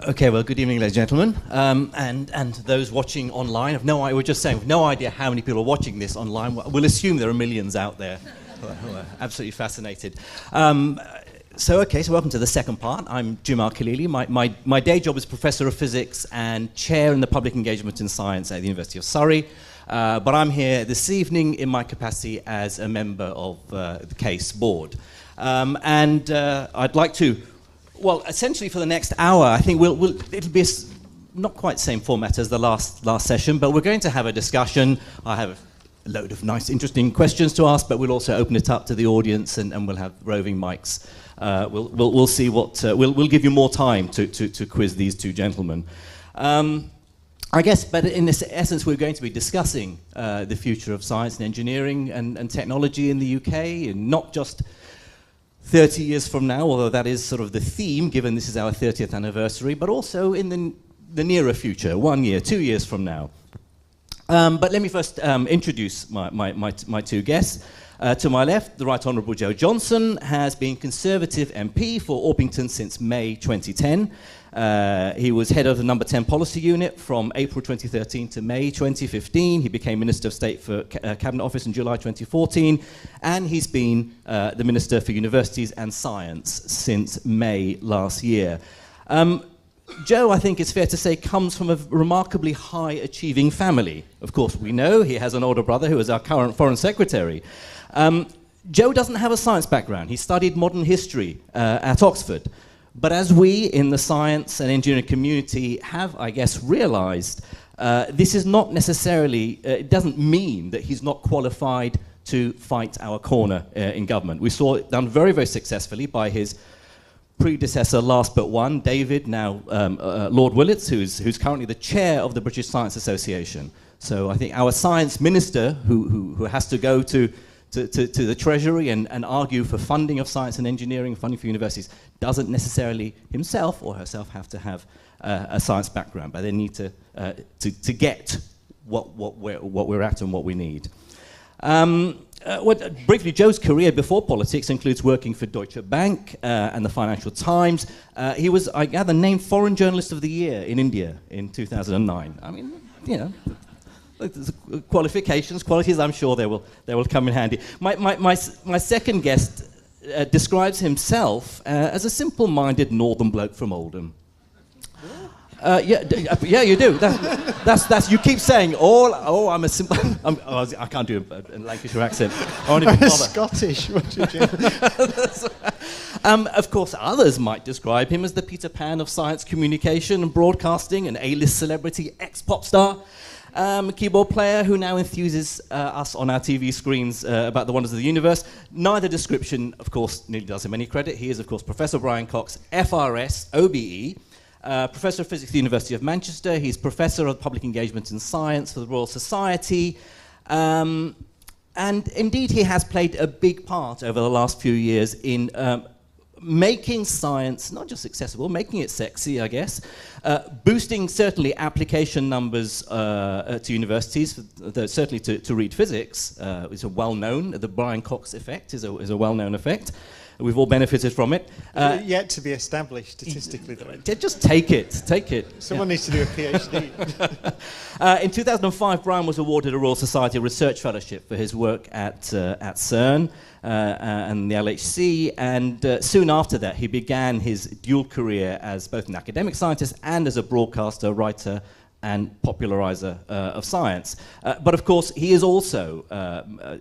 Okay, well, good evening, ladies and gentlemen, and those watching online. We're just saying, we've no idea how many people are watching this online. We'll assume there are millions out there who are absolutely fascinated. So welcome to the second part. I'm Khalili. My day job is Professor of Physics and Chair in the Public Engagement in Science at the University of Surrey. But I'm here this evening in my capacity as a member of the CASE board. I'd like to, well, essentially for the next hour, I think it'll be not quite the same format as the last session, but we're going to have a discussion. I have a load of nice, interesting questions to ask, but we'll also open it up to the audience, and we'll have roving mics. We'll see what we'll give you more time to quiz these two gentlemen. I guess, but in this essence, we're going to be discussing the future of science and engineering and technology in the UK, and not just 30 years from now, although that is sort of the theme, given this is our 30th anniversary, but also in the nearer future, 1 year, 2 years from now. But let me first introduce my two guests. To my left, the Right Honourable Joe Johnson has been Conservative MP for Orpington since May 2010. He was head of the Number 10 Policy Unit from April 2013 to May 2015. He became Minister of State for Cabinet Office in July 2014. And he's been the Minister for Universities and Science since May last year. Joe, I think it's fair to say, comes from a remarkably high-achieving family. Of course, we know he has an older brother who is our current Foreign Secretary. Joe doesn't have a science background. He studied modern history at Oxford. But as we in the science and engineering community have, I guess, realized, this is not necessarily, it doesn't mean that he's not qualified to fight our corner in government. We saw it done very, very successfully by his predecessor, last but one, David, now Lord Willetts, who's currently the chair of the British Science Association. So I think our science minister, who has to go to the Treasury and argue for funding of science and engineering, funding for universities, doesn't necessarily himself or herself have to have a science background, but they need to get what we're at and what we need. Briefly, Joe's career before politics includes working for Deutsche Bank and the Financial Times. He was, I gather, named Foreign Journalist of the Year in India in 2009. I mean, you know, qualities, I'm sure they will come in handy. My second guest describes himself as a simple-minded northern bloke from Oldham. Yeah, you do. That's you keep saying, I'm a simple. I can't do a Lancashire accent. I won't even bother. Scottish. Of course, others might describe him as the Peter Pan of science communication and broadcasting, an A-list celebrity, ex-pop star, keyboard player who now enthuses us on our TV screens about the wonders of the universe. Neither description, of course, nearly does him any credit. He is, of course, Professor Brian Cox, FRS, OBE, Professor of Physics at the University of Manchester. He's Professor of Public Engagement in Science for the Royal Society. And indeed, he has played a big part over the last few years in making science not just accessible, making it sexy, I guess, boosting certainly application numbers to universities, certainly to read physics. It's a well-known, the Brian Cox effect is a well-known effect. We've all benefited from it. Yet to be established statistically, though. Just take it. Someone needs to do a PhD. In 2005, Brian was awarded a Royal Society Research Fellowship for his work at CERN and the LHC, and soon after that, he began his dual career as both an academic scientist and as a broadcaster, writer, and popularizer of science. But of course, he is also,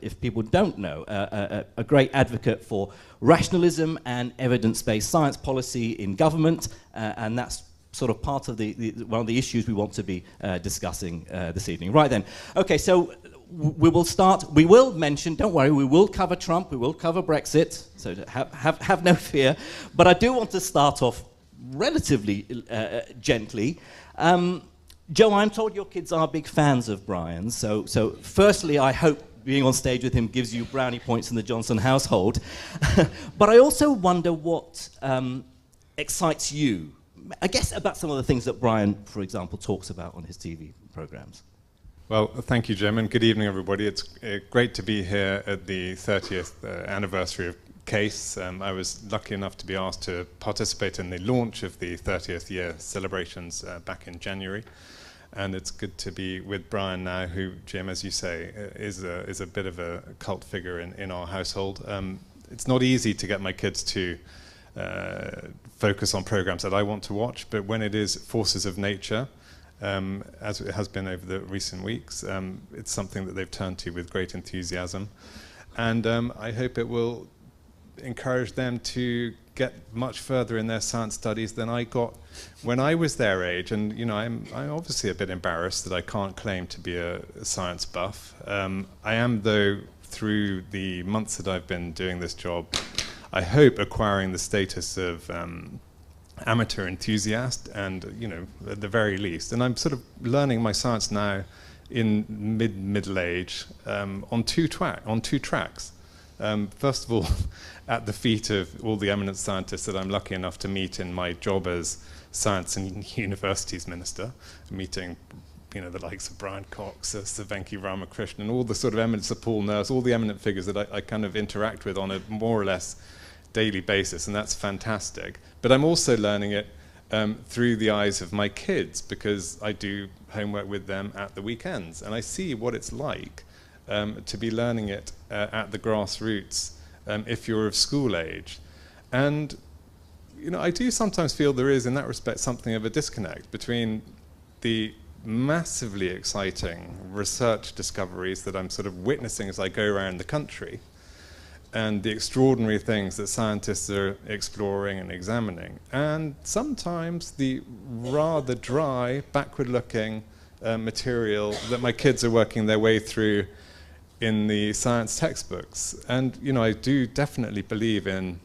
if people don't know, a great advocate for rationalism and evidence-based science policy in government, and that's sort of part of one of the issues we want to be discussing this evening. Right then, okay, so we will start. We will mention, don't worry, we will cover Trump, we will cover Brexit, so have no fear. But I do want to start off relatively gently. Joe, I'm told your kids are big fans of Brian's, so firstly, I hope being on stage with him gives you brownie points in the Johnson household. But I also wonder what excites you, I guess, about some of the things that Brian, for example, talks about on his TV programs. Well, thank you, Jim, and good evening, everybody. It's great to be here at the 30th anniversary of case. I was lucky enough to be asked to participate in the launch of the 30th year celebrations back in January. And it's good to be with Brian now, who, Jim, as you say, is a bit of a cult figure in our household. It's not easy to get my kids to focus on programs that I want to watch, but when it is forces of nature, as it has been over the recent weeks, it's something that they've turned to with great enthusiasm. And I hope it will encourage them to get much further in their science studies than I got when I was their age. And I'm obviously a bit embarrassed that I can't claim to be a science buff. I am, though, through the months that I've been doing this job, I hope acquiring the status of amateur enthusiast, and at the very least. And I'm sort of learning my science now in middle age on two tracks. First of all, at the feet of all the eminent scientists that I'm lucky enough to meet in my job as Science and Universities Minister, meeting the likes of Brian Cox, Sir Venki Ramakrishnan, and all the sort of eminent, Sir Paul Nurse, all the eminent figures that I kind of interact with on a more or less daily basis, and that's fantastic. But I'm also learning it through the eyes of my kids, because I do homework with them at the weekends, and I see what it's like to be learning it at the grassroots if you're of school age. And I do sometimes feel there is, in that respect, something of a disconnect between the massively exciting research discoveries that I'm sort of witnessing as I go around the country, and the extraordinary things that scientists are exploring and examining, and sometimes the rather dry, backward-looking material that my kids are working their way through in the science textbooks. And I do definitely believe in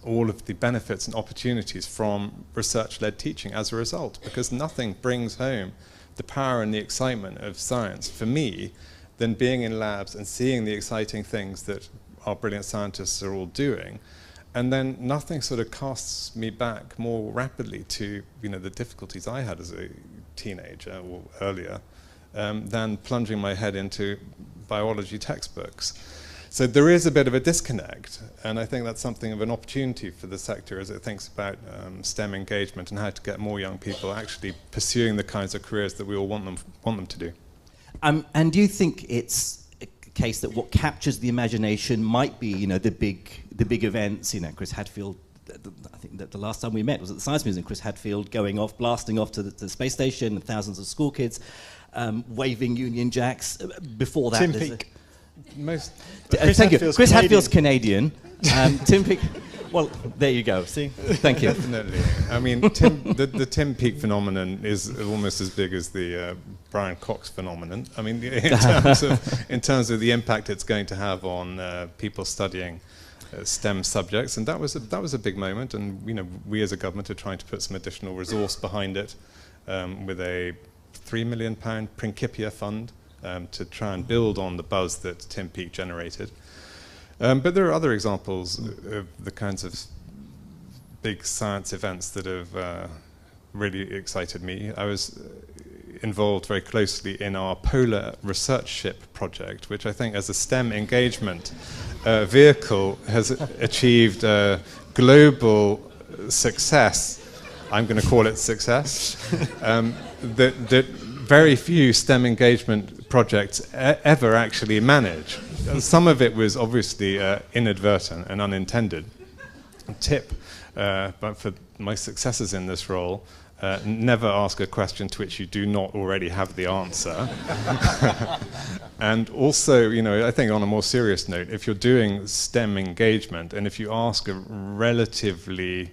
all of the benefits and opportunities from research-led teaching as a result, because nothing brings home the power and the excitement of science for me than being in labs and seeing the exciting things that our brilliant scientists are all doing. And then nothing sort of casts me back more rapidly to the difficulties I had as a teenager or earlier than plunging my head into biology textbooks. So there is a bit of a disconnect, and I think that's something of an opportunity for the sector as it thinks about STEM engagement and how to get more young people actually pursuing the kinds of careers that we all want them to do. And do you think it's a case that what captures the imagination might be, the big events? Chris Hadfield, I think that the last time we met was at the Science Museum. Chris Hadfield blasting off to the space station, thousands of school kids waving Union Jacks. Before that, Tim Peake. Thank you. Chris Hadfield's Canadian. Tim Peake. Well, there you go. See, thank you. Definitely. I mean, the Tim Peake phenomenon is almost as big as the Brian Cox phenomenon. I mean, in terms of the impact it's going to have on people studying STEM subjects, and that was a big moment. And we as a government are trying to put some additional resource behind it with a £3 million Principia fund to try and build on the buzz that Tim Peake generated. But there are other examples of the kinds of big science events that have really excited me. I was involved very closely in our Polar Research Ship project, which I think as a STEM engagement vehicle has achieved global success. I'm going to call it success. That very few STEM engagement projects ever actually manage. Some of it was obviously inadvertent and unintended. Tip, but for my successors in this role, never ask a question to which you do not already have the answer. And also, I think on a more serious note, if you're doing STEM engagement and if you ask a relatively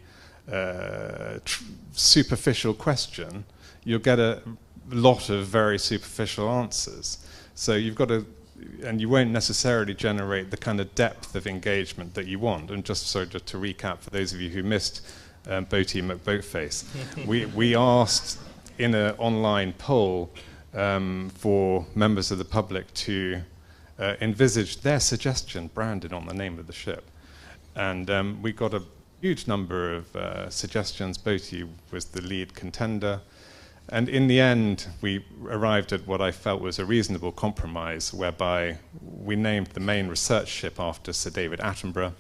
superficial question, you'll get a lot of very superficial answers. So you've got to, and you won't necessarily generate the kind of depth of engagement that you want. And just to recap, for those of you who missed Boaty McBoatface, we asked in an online poll for members of the public to envisage their suggestion branded on the name of the ship. And we got a huge number of suggestions. Boaty was the lead contender. And in the end, we arrived at what I felt was a reasonable compromise, whereby we named the main research ship after Sir David Attenborough,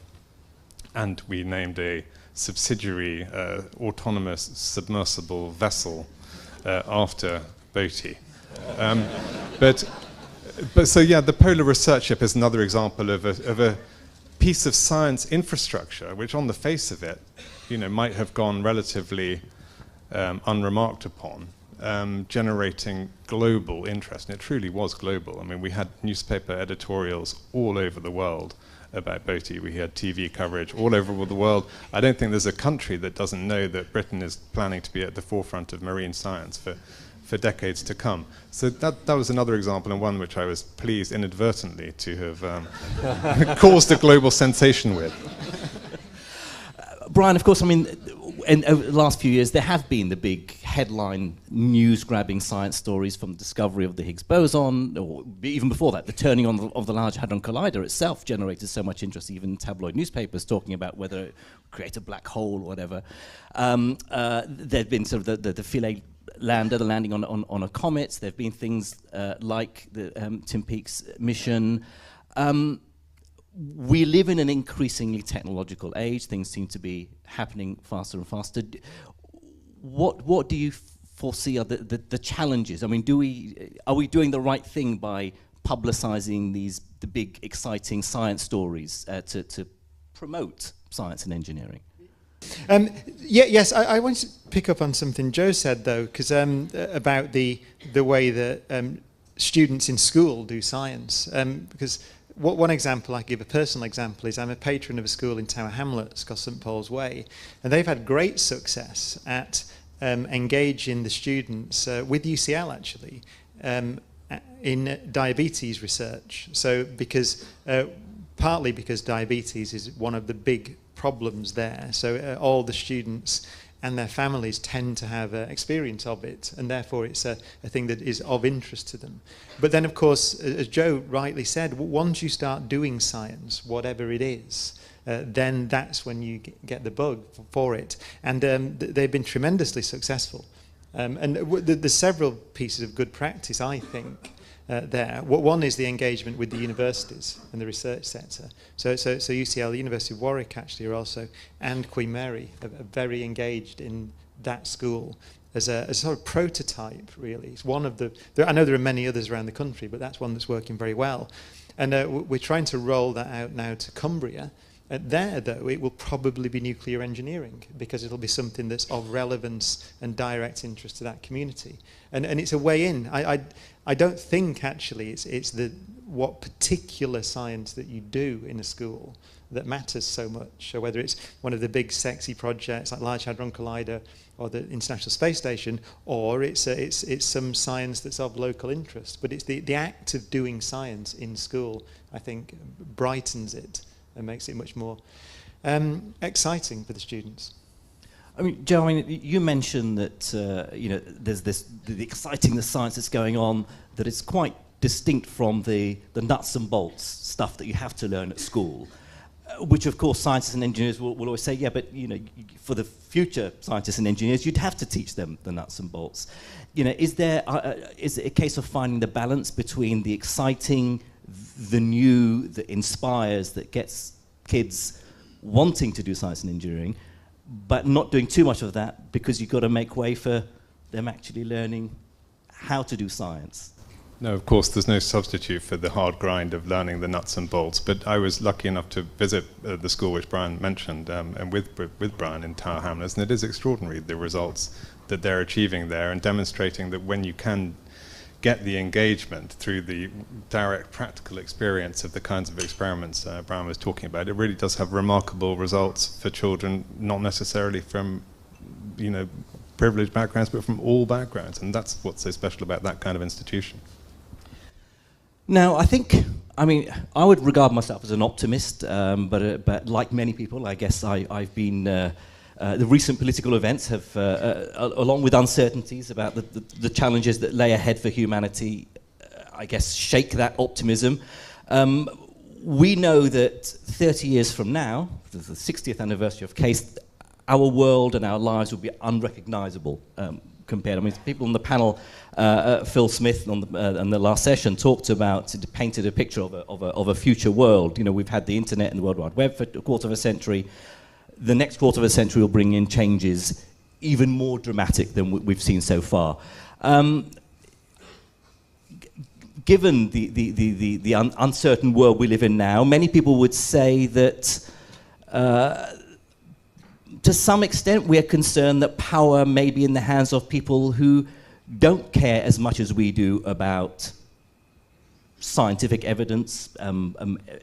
and we named a subsidiary autonomous submersible vessel after Boaty. But so yeah, the Polar Research Ship is another example of a piece of science infrastructure which, on the face of it, might have gone relatively unremarked upon, generating global interest, and it truly was global. I mean, we had newspaper editorials all over the world about Boaty. We had TV coverage all over the world. I don't think there's a country that doesn't know that Britain is planning to be at the forefront of marine science for decades to come. So that was another example, and one which I was pleased inadvertently to have caused a global sensation with. Brian, of course, I mean, over the last few years, there have been the big headline news-grabbing science stories, from the discovery of the Higgs boson, or even before that, the turning on of the Large Hadron Collider itself generated so much interest, even in tabloid newspapers talking about whether it would create a black hole or whatever. There have been sort of the Philae lander, the landing on a comet. There have been things like the Tim Peake's mission. We live in an increasingly technological age. Things seem to be happening faster and faster. What do you foresee are the challenges? I mean, are we doing the right thing by publicizing the big, exciting science stories to promote science and engineering? Yes, I want to pick up on something Joe said, though, because about the way that students in school do science. Because one example I give, a personal example, is I'm a patron of a school in Tower Hamlets called St Paul's Way, and they've had great success at engaging the students with UCL actually in diabetes research. So partly because diabetes is one of the big problems there, so all the students and their families tend to have experience of it, and therefore it's a thing that is of interest to them. But then, of course, as Joe rightly said, once you start doing science, whatever it is, then that's when you get the bug for it. And they've been tremendously successful. And there's several pieces of good practice, I think, there. One is the engagement with the universities and the research sector. So UCL, the University of Warwick actually are also, and Queen Mary are very engaged in that school as a sort of prototype, really. It's one of I know there are many others around the country, but that's one that's working very well. And we're trying to roll that out now to Cumbria. There, though, it will probably be nuclear engineering, because it'll be something that's of relevance and direct interest to that community. And it's a way in. I don't think, actually, it's what particular science that you do in a school that matters so much. So whether it's one of the big, sexy projects like Large Hadron Collider or the International Space Station, or it's some science that's of local interest. But it's the act of doing science in school, I think, brightens it and makes it much more exciting for the students. I mean, Joe, I mean, you mentioned that there's the exciting the science that's going on that is quite distinct from the nuts and bolts stuff that you have to learn at school, which of course scientists and engineers will always say, yeah, but for the future scientists and engineers, you'd have to teach them the nuts and bolts. Is it a case of finding the balance between the exciting, the new, that inspires, that gets kids wanting to do science and engineering, but not doing too much of that, because you've got to make way for them actually learning how to do science? No, of course, there's no substitute for the hard grind of learning the nuts and bolts. But I was lucky enough to visit the school which Brian mentioned, and with Brian in Tower Hamlets, and it is extraordinary, the results that they're achieving there, and demonstrating that when you can get the engagement through the direct practical experience of the kinds of experiments Brian was talking about, it really does have remarkable results for children, not necessarily from privileged backgrounds, but from all backgrounds, and that's what's so special about that kind of institution. Now, I would regard myself as an optimist, but like many people, I guess I've been. The recent political events have, along with uncertainties about the challenges that lay ahead for humanity, I guess shake that optimism. We know that 30 years from now, the 60th anniversary of CASE, our world and our lives will be unrecognizable compared. I mean, people on the panel, Phil Smith on the last session talked about, painted a picture of a future world. You know, we've had the internet and the World Wide Web for a quarter of a century. The next quarter of a century will bring in changes even more dramatic than we've seen so far. Given the uncertain world we live in now, many people would say that to some extent we're concerned that power may be in the hands of people who don't care as much as we do about scientific evidence,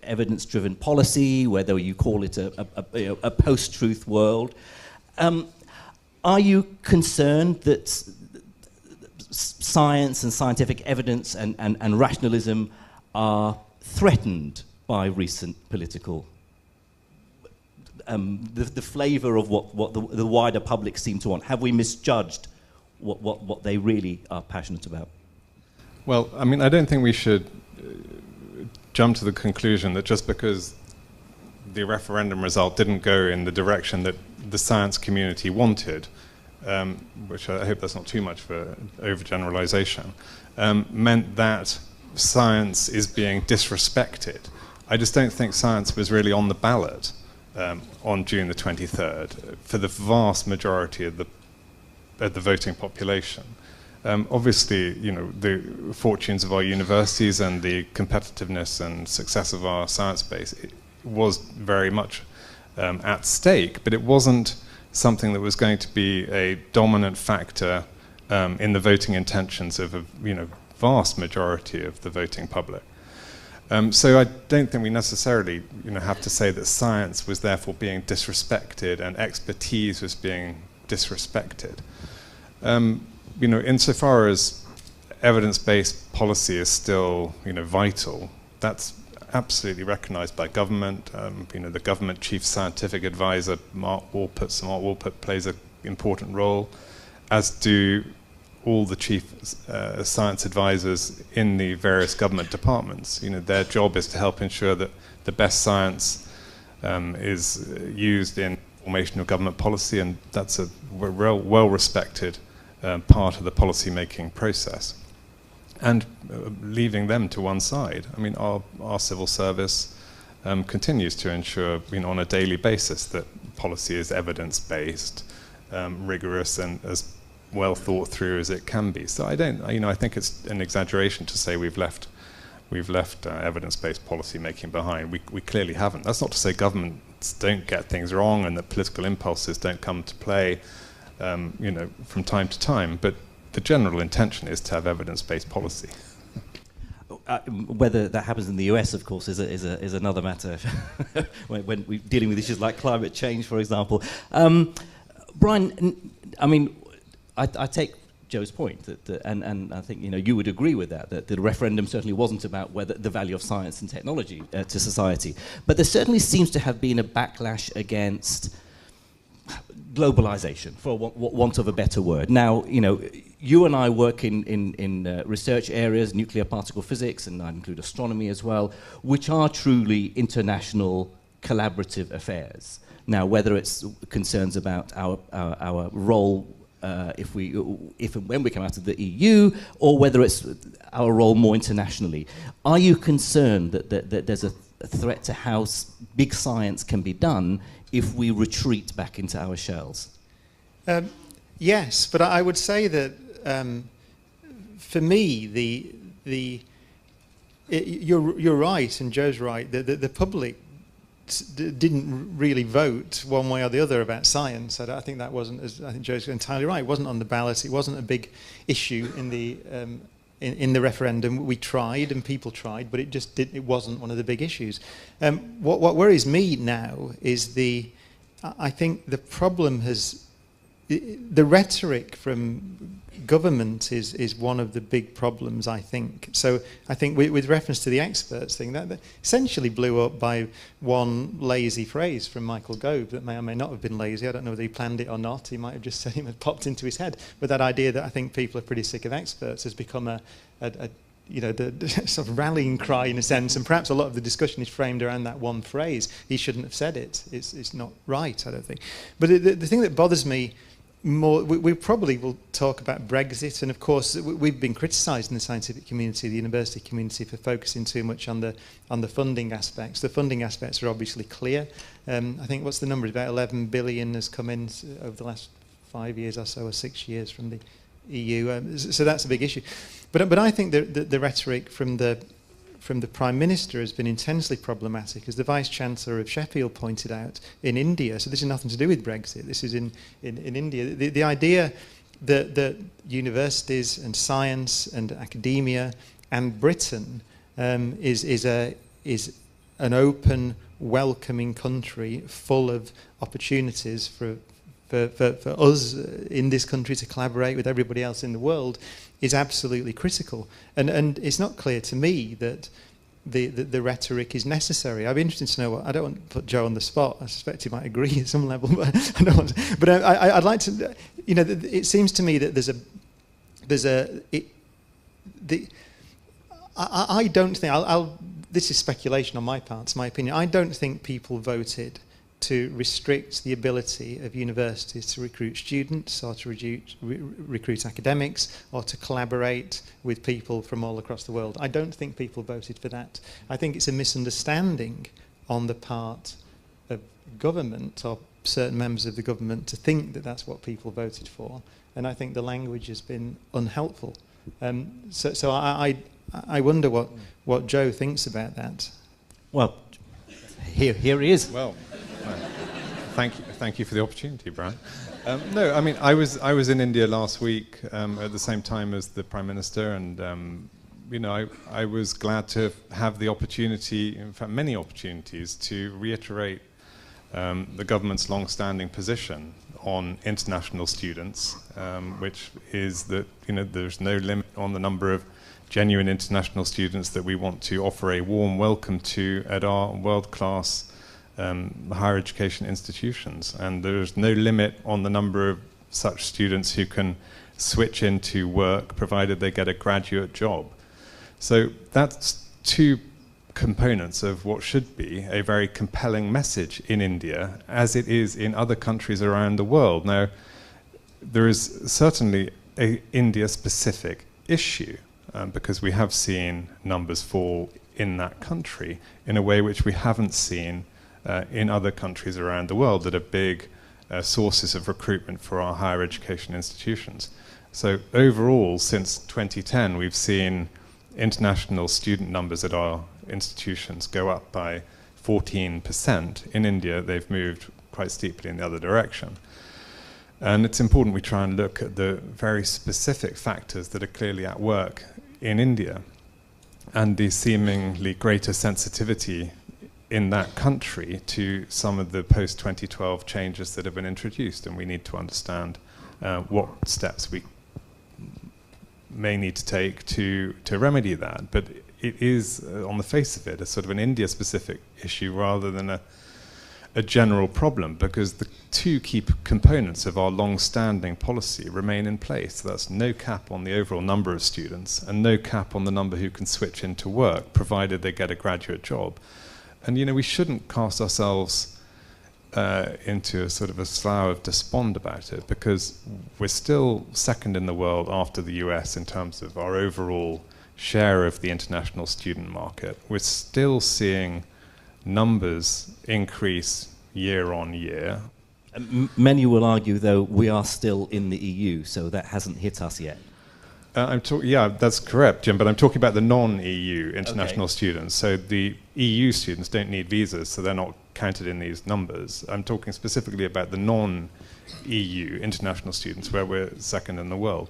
evidence-driven policy, whether you call it a post-truth world. Are you concerned that science and scientific evidence and rationalism are threatened by recent political, the flavour of what the wider public seem to want? Have we misjudged what they really are passionate about? Well, I mean, I don't think we should jump to the conclusion that just because the referendum result didn't go in the direction that the science community wanted, which I hope that's not too much for overgeneralization, meant that science is being disrespected. I just don't think science was really on the ballot on June the 23rd for the vast majority of the voting population. Obviously, you know, the fortunes of our universities and the competitiveness and success of our science base was very much at stake, but it wasn't something that was going to be a dominant factor in the voting intentions of a vast majority of the voting public. So I don't think we necessarily have to say that science was therefore being disrespected and expertise was being disrespected. Insofar as evidence-based policy is still vital, that's absolutely recognised by government. The government chief scientific advisor, Mark Walpert, plays an important role, as do all the chief science advisors in the various government departments. Their job is to help ensure that the best science is used in formation of government policy, and that's a well-respected part of the policy-making process. And leaving them to one side, I mean, our civil service continues to ensure, on a daily basis that policy is evidence-based, rigorous, and as well thought through as it can be. So I think it's an exaggeration to say we've left evidence-based policy making behind. We clearly haven't. That's not to say governments don't get things wrong and that political impulses don't come to play, from time to time. But the general intention is to have evidence-based policy. Whether that happens in the US, of course, is another matter. when we're dealing with issues like climate change, for example. Brian, I mean, I take Joe's point, and I think you would agree with that the referendum certainly wasn't about whether the value of science and technology to society, but there certainly seems to have been a backlash against globalization, for want of a better word. Now, you and I work in research areas, nuclear particle physics, and I include astronomy as well, which are truly international collaborative affairs. Now, whether it's concerns about our role if and when we come out of the EU, or whether it's our role more internationally, are you concerned that there's a threat to how big science can be done if we retreat back into our shells? Yes, but I would say that for me, you're right, and Joe's right. The public didn't really vote one way or the other about science. I think that wasn't. I think Joe's entirely right. It wasn't on the ballot. It wasn't a big issue in the referendum. We tried, and people tried, but it wasn't one of the big issues. What worries me now is I think the problem the rhetoric from government is one of the big problems, I think. So I think with reference to the experts thing, that essentially blew up by one lazy phrase from Michael Gove that may or may not have been lazy. I don't know whether he planned it or not. He might have just said it had popped into his head. But that idea that I think people are pretty sick of experts has become the sort of rallying cry in a sense, and perhaps a lot of the discussion is framed around that one phrase. He shouldn't have said it. It's not right, I don't think. But the thing that bothers me more, we probably will talk about Brexit, and of course we've been criticised in the scientific community, the university community, for focusing too much on the funding aspects. The funding aspects are obviously clear. I think, what's the number? About 11 billion has come in over the last 5 years or so, or 6 years from the EU. So that's a big issue. But I think the rhetoric from the Prime Minister has been intensely problematic, as the Vice-Chancellor of Sheffield pointed out, in India. So this is nothing to do with Brexit. This is in India. The idea that universities and science and academia and Britain is an open, welcoming country full of opportunities for us in this country to collaborate with everybody else in the world is absolutely critical. And it's not clear to me that the rhetoric is necessary. I'd be interested to know what, I don't want to put Joe on the spot, I suspect he might agree at some level, but I don't want to, but I'd like to, you know, it seems to me that I don't think, this is speculation on my part, it's my opinion, I don't think people voted to restrict the ability of universities to recruit students or to recruit academics or to collaborate with people from all across the world. I don't think people voted for that. I think it's a misunderstanding on the part of government or certain members of the government to think that that's what people voted for. And I think the language has been unhelpful. So I wonder what Joe thinks about that. Well, here he is. Well, thank you for the opportunity, Brian. No, I mean, I was in India last week at the same time as the Prime Minister, and you know, I was glad to have the opportunity, in fact, many opportunities, to reiterate the government's long-standing position on international students, which is that, you know, there's no limit on the number of genuine international students that we want to offer a warm welcome to at our world-class higher education institutions, and there's no limit on the number of such students who can switch into work provided they get a graduate job. So that's two components of what should be a very compelling message in India, as it is in other countries around the world. Now, there is certainly an India-specific issue, because we have seen numbers fall in that country in a way which we haven't seen in other countries around the world that are big sources of recruitment for our higher education institutions. So overall, since 2010, we've seen international student numbers at our institutions go up by 14%. In India, they've moved quite steeply in the other direction. And it's important we try and look at the very specific factors that are clearly at work in India, and the seemingly greater sensitivity in that country to some of the post-2012 changes that have been introduced, and we need to understand what steps we may need to take to remedy that. But it is, on the face of it, a sort of an India-specific issue rather than a general problem, because the two key components of our long-standing policy remain in place. That's no cap on the overall number of students and no cap on the number who can switch into work, provided they get a graduate job. And, you know, we shouldn't cast ourselves into a sort of a slough of despond about it, because we're still second in the world after the US in terms of our overall share of the international student market. We're still seeing numbers increase year on year. Many will argue, though, we are still in the EU, so that hasn't hit us yet. Yeah, that's correct, Jim, but I'm talking about the non-EU international students. So the EU students don't need visas, so they're not counted in these numbers. I'm talking specifically about the non-EU international students, where we're second in the world.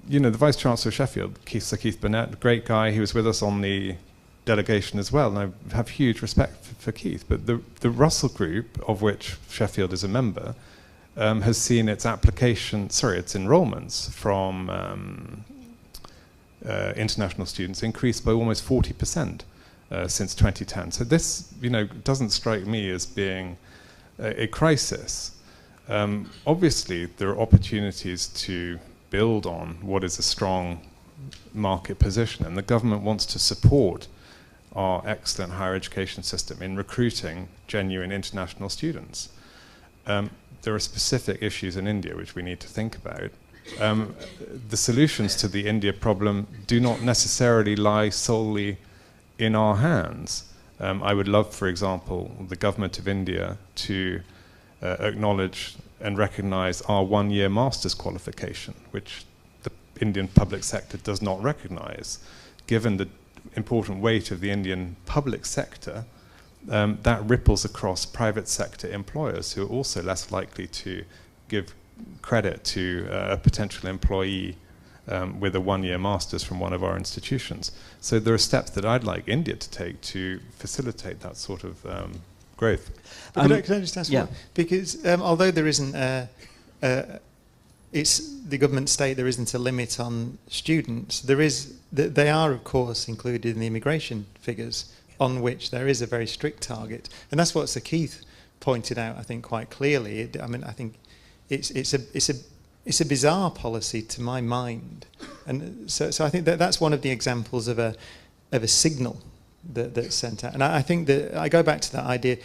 You know, the Vice-Chancellor of Sheffield, Sir Keith Burnett, great guy, he was with us on the delegation as well, and I have huge respect for Keith. But the Russell Group, of which Sheffield is a member, has seen its enrollments from international students increase by almost 40% since 2010. So this, you know, doesn't strike me as being a crisis. Obviously, there are opportunities to build on what is a strong market position, and the government wants to support our excellent higher education system in recruiting genuine international students. there are specific issues in India which we need to think about. The solutions to the India problem do not necessarily lie solely in our hands. I would love, for example, the government of India to acknowledge and recognize our one-year master's qualification, which the Indian public sector does not recognize. Given the important weight of the Indian public sector, that ripples across private sector employers who are also less likely to give credit to a potential employee with a one-year master's from one of our institutions. So there are steps that I'd like India to take to facilitate that sort of growth. Could I just ask one? Because although there isn't it's the government state, there isn't a limit on students. They are, of course, included in the immigration figures, on which there is a very strict target, and that's what Sir Keith pointed out, I think, quite clearly. I think it's a bizarre policy to my mind, and so I think that's one of the examples of a signal that's sent out. And I think that I go back to that idea,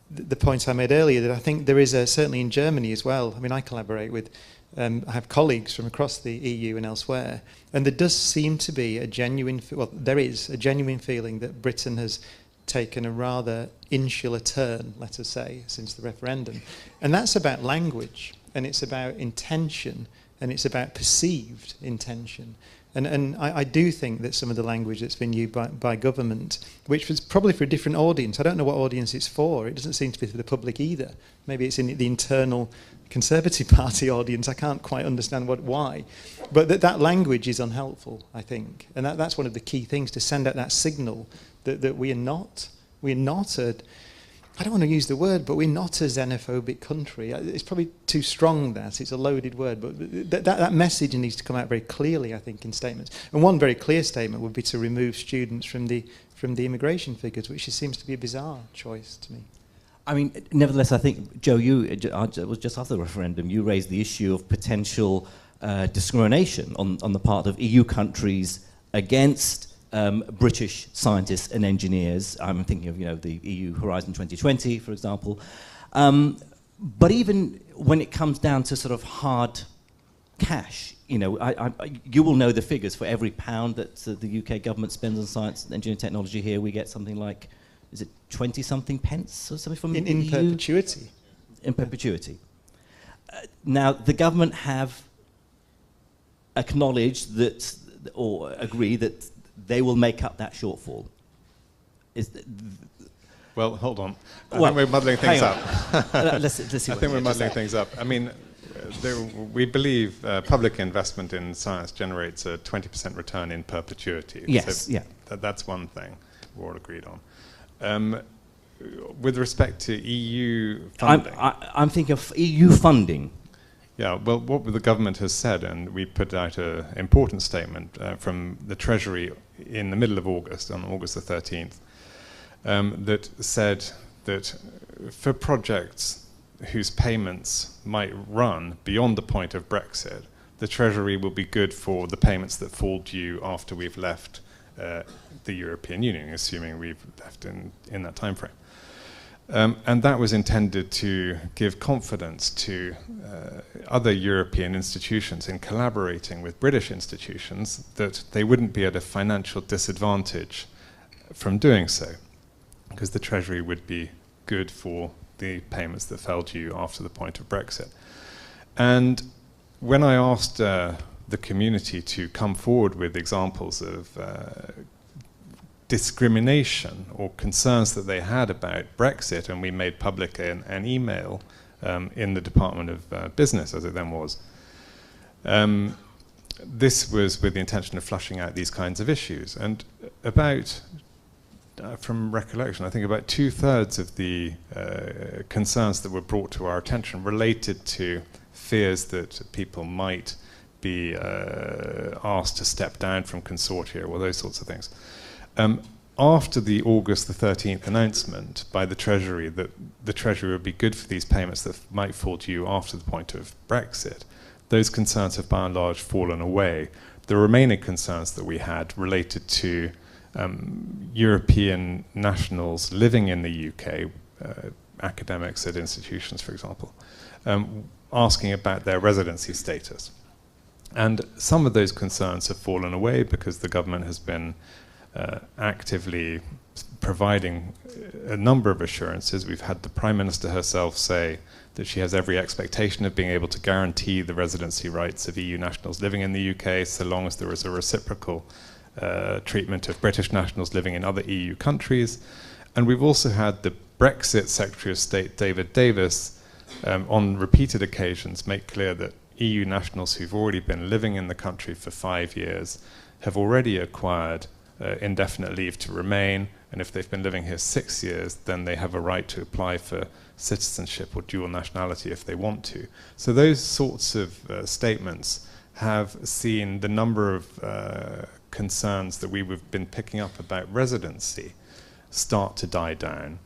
the point I made earlier, that I think there is certainly in Germany as well. I mean, I collaborate with. I have colleagues from across the EU and elsewhere, and there does seem to be there is a genuine feeling that Britain has taken a rather insular turn, let us say, since the referendum. And that's about language, and it's about intention, and it's about perceived intention. And I do think that some of the language that's been used by government, which was probably for a different audience, I don't know what audience it's for, it doesn't seem to be for the public either. Maybe it's in the internal Conservative Party audience, I can't quite understand why. But that language is unhelpful, I think. And that's one of the key things, to send out that signal that we're not I don't want to use the word, but we're not a xenophobic country. It's probably too strong, that. It's a loaded word. But that message needs to come out very clearly, I think, in statements. And one very clear statement would be to remove students from the immigration figures, which seems to be a bizarre choice to me. I mean, nevertheless, I think, Joe, it was just after the referendum, you raised the issue of potential discrimination on the part of EU countries against British scientists and engineers. I'm thinking of, the EU Horizon 2020, for example. But even when it comes down to sort of hard cash, you will know the figures. For every pound that the UK government spends on science and engineering technology here, we get something like, is it 20-something pence or something from the EU? In perpetuity. In perpetuity. Now, the government have acknowledged that, or agree that they will make up that shortfall. Well, hold on. I think we're muddling things up. Let's see. I think we're muddling things up. I mean, we believe public investment in science generates a 20% return in perpetuity. Yes, so that's one thing we're all agreed on. With respect to EU funding... I'm thinking of EU funding. Yeah, well, what the government has said, and we put out an important statement from the Treasury in the middle of August, on August the 13th, that said that for projects whose payments might run beyond the point of Brexit, the Treasury will be good for the payments that fall due after we've left the European Union, assuming we've left in that time frame. And that was intended to give confidence to other European institutions in collaborating with British institutions that they wouldn't be at a financial disadvantage from doing so, because the Treasury would be good for the payments that fell due after the point of Brexit. And when I asked the community to come forward with examples of discrimination or concerns that they had about Brexit, and we made public an email in the Department of Business, as it then was. This was with the intention of flushing out these kinds of issues. And about, from recollection, I think about 2/3 of the concerns that were brought to our attention related to fears that people might be asked to step down from consortia or those sorts of things. After the August the 13th announcement by the Treasury that the Treasury would be good for these payments that might fall due after the point of Brexit, those concerns have by and large fallen away. The remaining concerns that we had related to European nationals living in the UK, academics at institutions, for example, asking about their residency status. And some of those concerns have fallen away because the government has been actively providing a number of assurances. We've had the Prime Minister herself say that she has every expectation of being able to guarantee the residency rights of EU nationals living in the UK so long as there is a reciprocal treatment of British nationals living in other EU countries. And we've also had the Brexit Secretary of State, David Davis, on repeated occasions make clear that EU nationals who've already been living in the country for 5 years have already acquired indefinite leave to remain, and if they've been living here 6 years, then they have a right to apply for citizenship or dual nationality if they want to. So those sorts of statements have seen the number of concerns that we've been picking up about residency start to die down.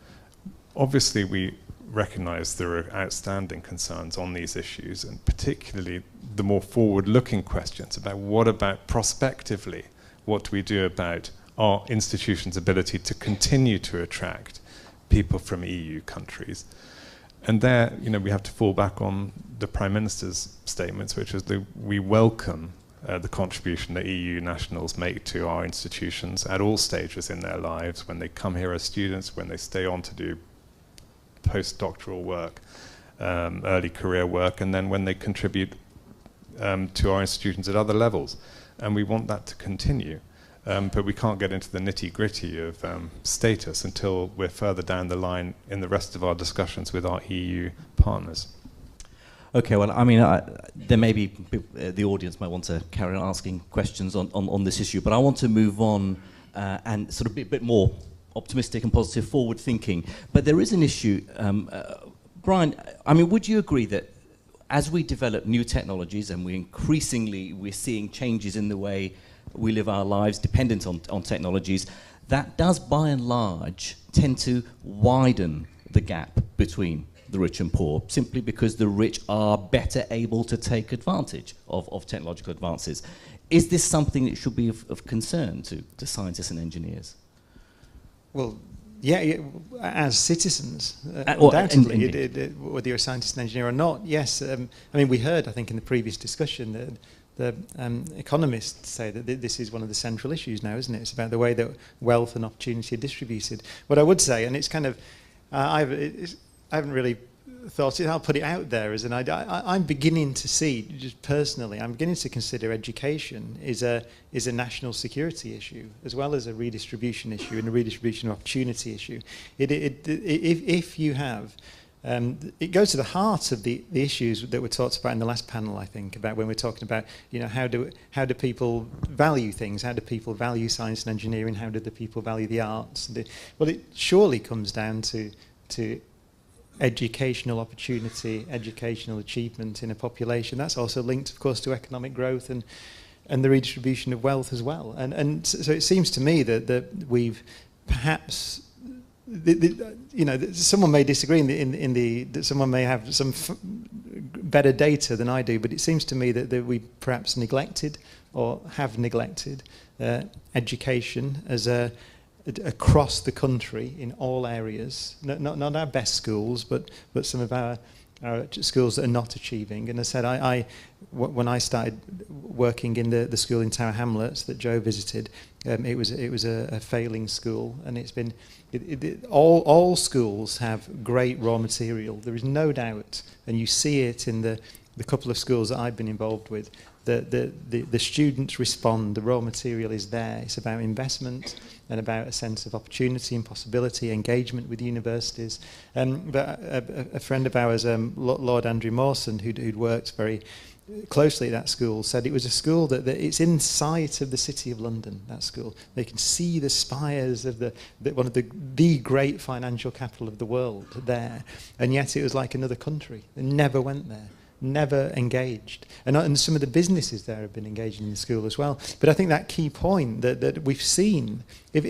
Obviously, we recognize there are outstanding concerns on these issues, and particularly the more forward-looking questions about what about prospectively, what do we do about our institutions' ability to continue to attract people from EU countries. And there, we have to fall back on the Prime Minister's statements, which is that we welcome the contribution that EU nationals make to our institutions at all stages in their lives, when they come here as students, when they stay on to do postdoctoral work, early career work, and then when they contribute to our institutions at other levels. And we want that to continue. But we can't get into the nitty-gritty of status until we're further down the line in the rest of our discussions with our EU partners. Okay, well, there may be the audience might want to carry on asking questions on this issue, but I want to move on and sort of be a bit more optimistic and positive, forward thinking. But there is an issue, Brian. Would you agree that as we develop new technologies and we're seeing changes in the way we live our lives dependent on technologies, that does by and large tend to widen the gap between the rich and poor, simply because the rich are better able to take advantage of technological advances. Is this something that should be of concern to scientists and engineers? Well, yeah, as citizens, undoubtedly, whether you're a scientist and engineer or not, yes. We heard, I think, in the previous discussion that the economists say that this is one of the central issues now, isn't it? It's about the way that wealth and opportunity are distributed. What I would say, and it's kind of, I haven't really thought it, I'll put it out there as an idea. I'm beginning to see, just personally, I'm beginning to consider education is a national security issue, as well as a redistribution issue and a redistribution of opportunity issue. If you have, it goes to the heart of the issues that were talked about in the last panel, I think, about when we're talking about, how do people value things? How do people value science and engineering? How do the people value the arts? Well, it surely comes down to educational opportunity, educational achievement in a population. That's also linked, of course, to economic growth and the redistribution of wealth as well. And so it seems to me that we've perhaps, someone may disagree that someone may have some better data than I do, but it seems to me that we perhaps neglected or have neglected education as across the country in all areas, not our best schools, but some of our schools that are not achieving. And I said, when I started working in the school in Tower Hamlets that Joe visited, it was a failing school, and it's been all schools have great raw material. There is no doubt, and you see it in the couple of schools that I've been involved with. The students respond. The raw material is there. It's about investment and about a sense of opportunity and possibility, engagement with universities. But a friend of ours, Lord Andrew Mawson, who'd worked very closely at that school, said it was a school that it's in sight of the City of London, that school. They can see the spires of one of the great financial capital of the world there, and yet it was like another country. They never went there. Never engaged. And some of the businesses there have been engaging in the school as well. But I think that key point that we've seen, if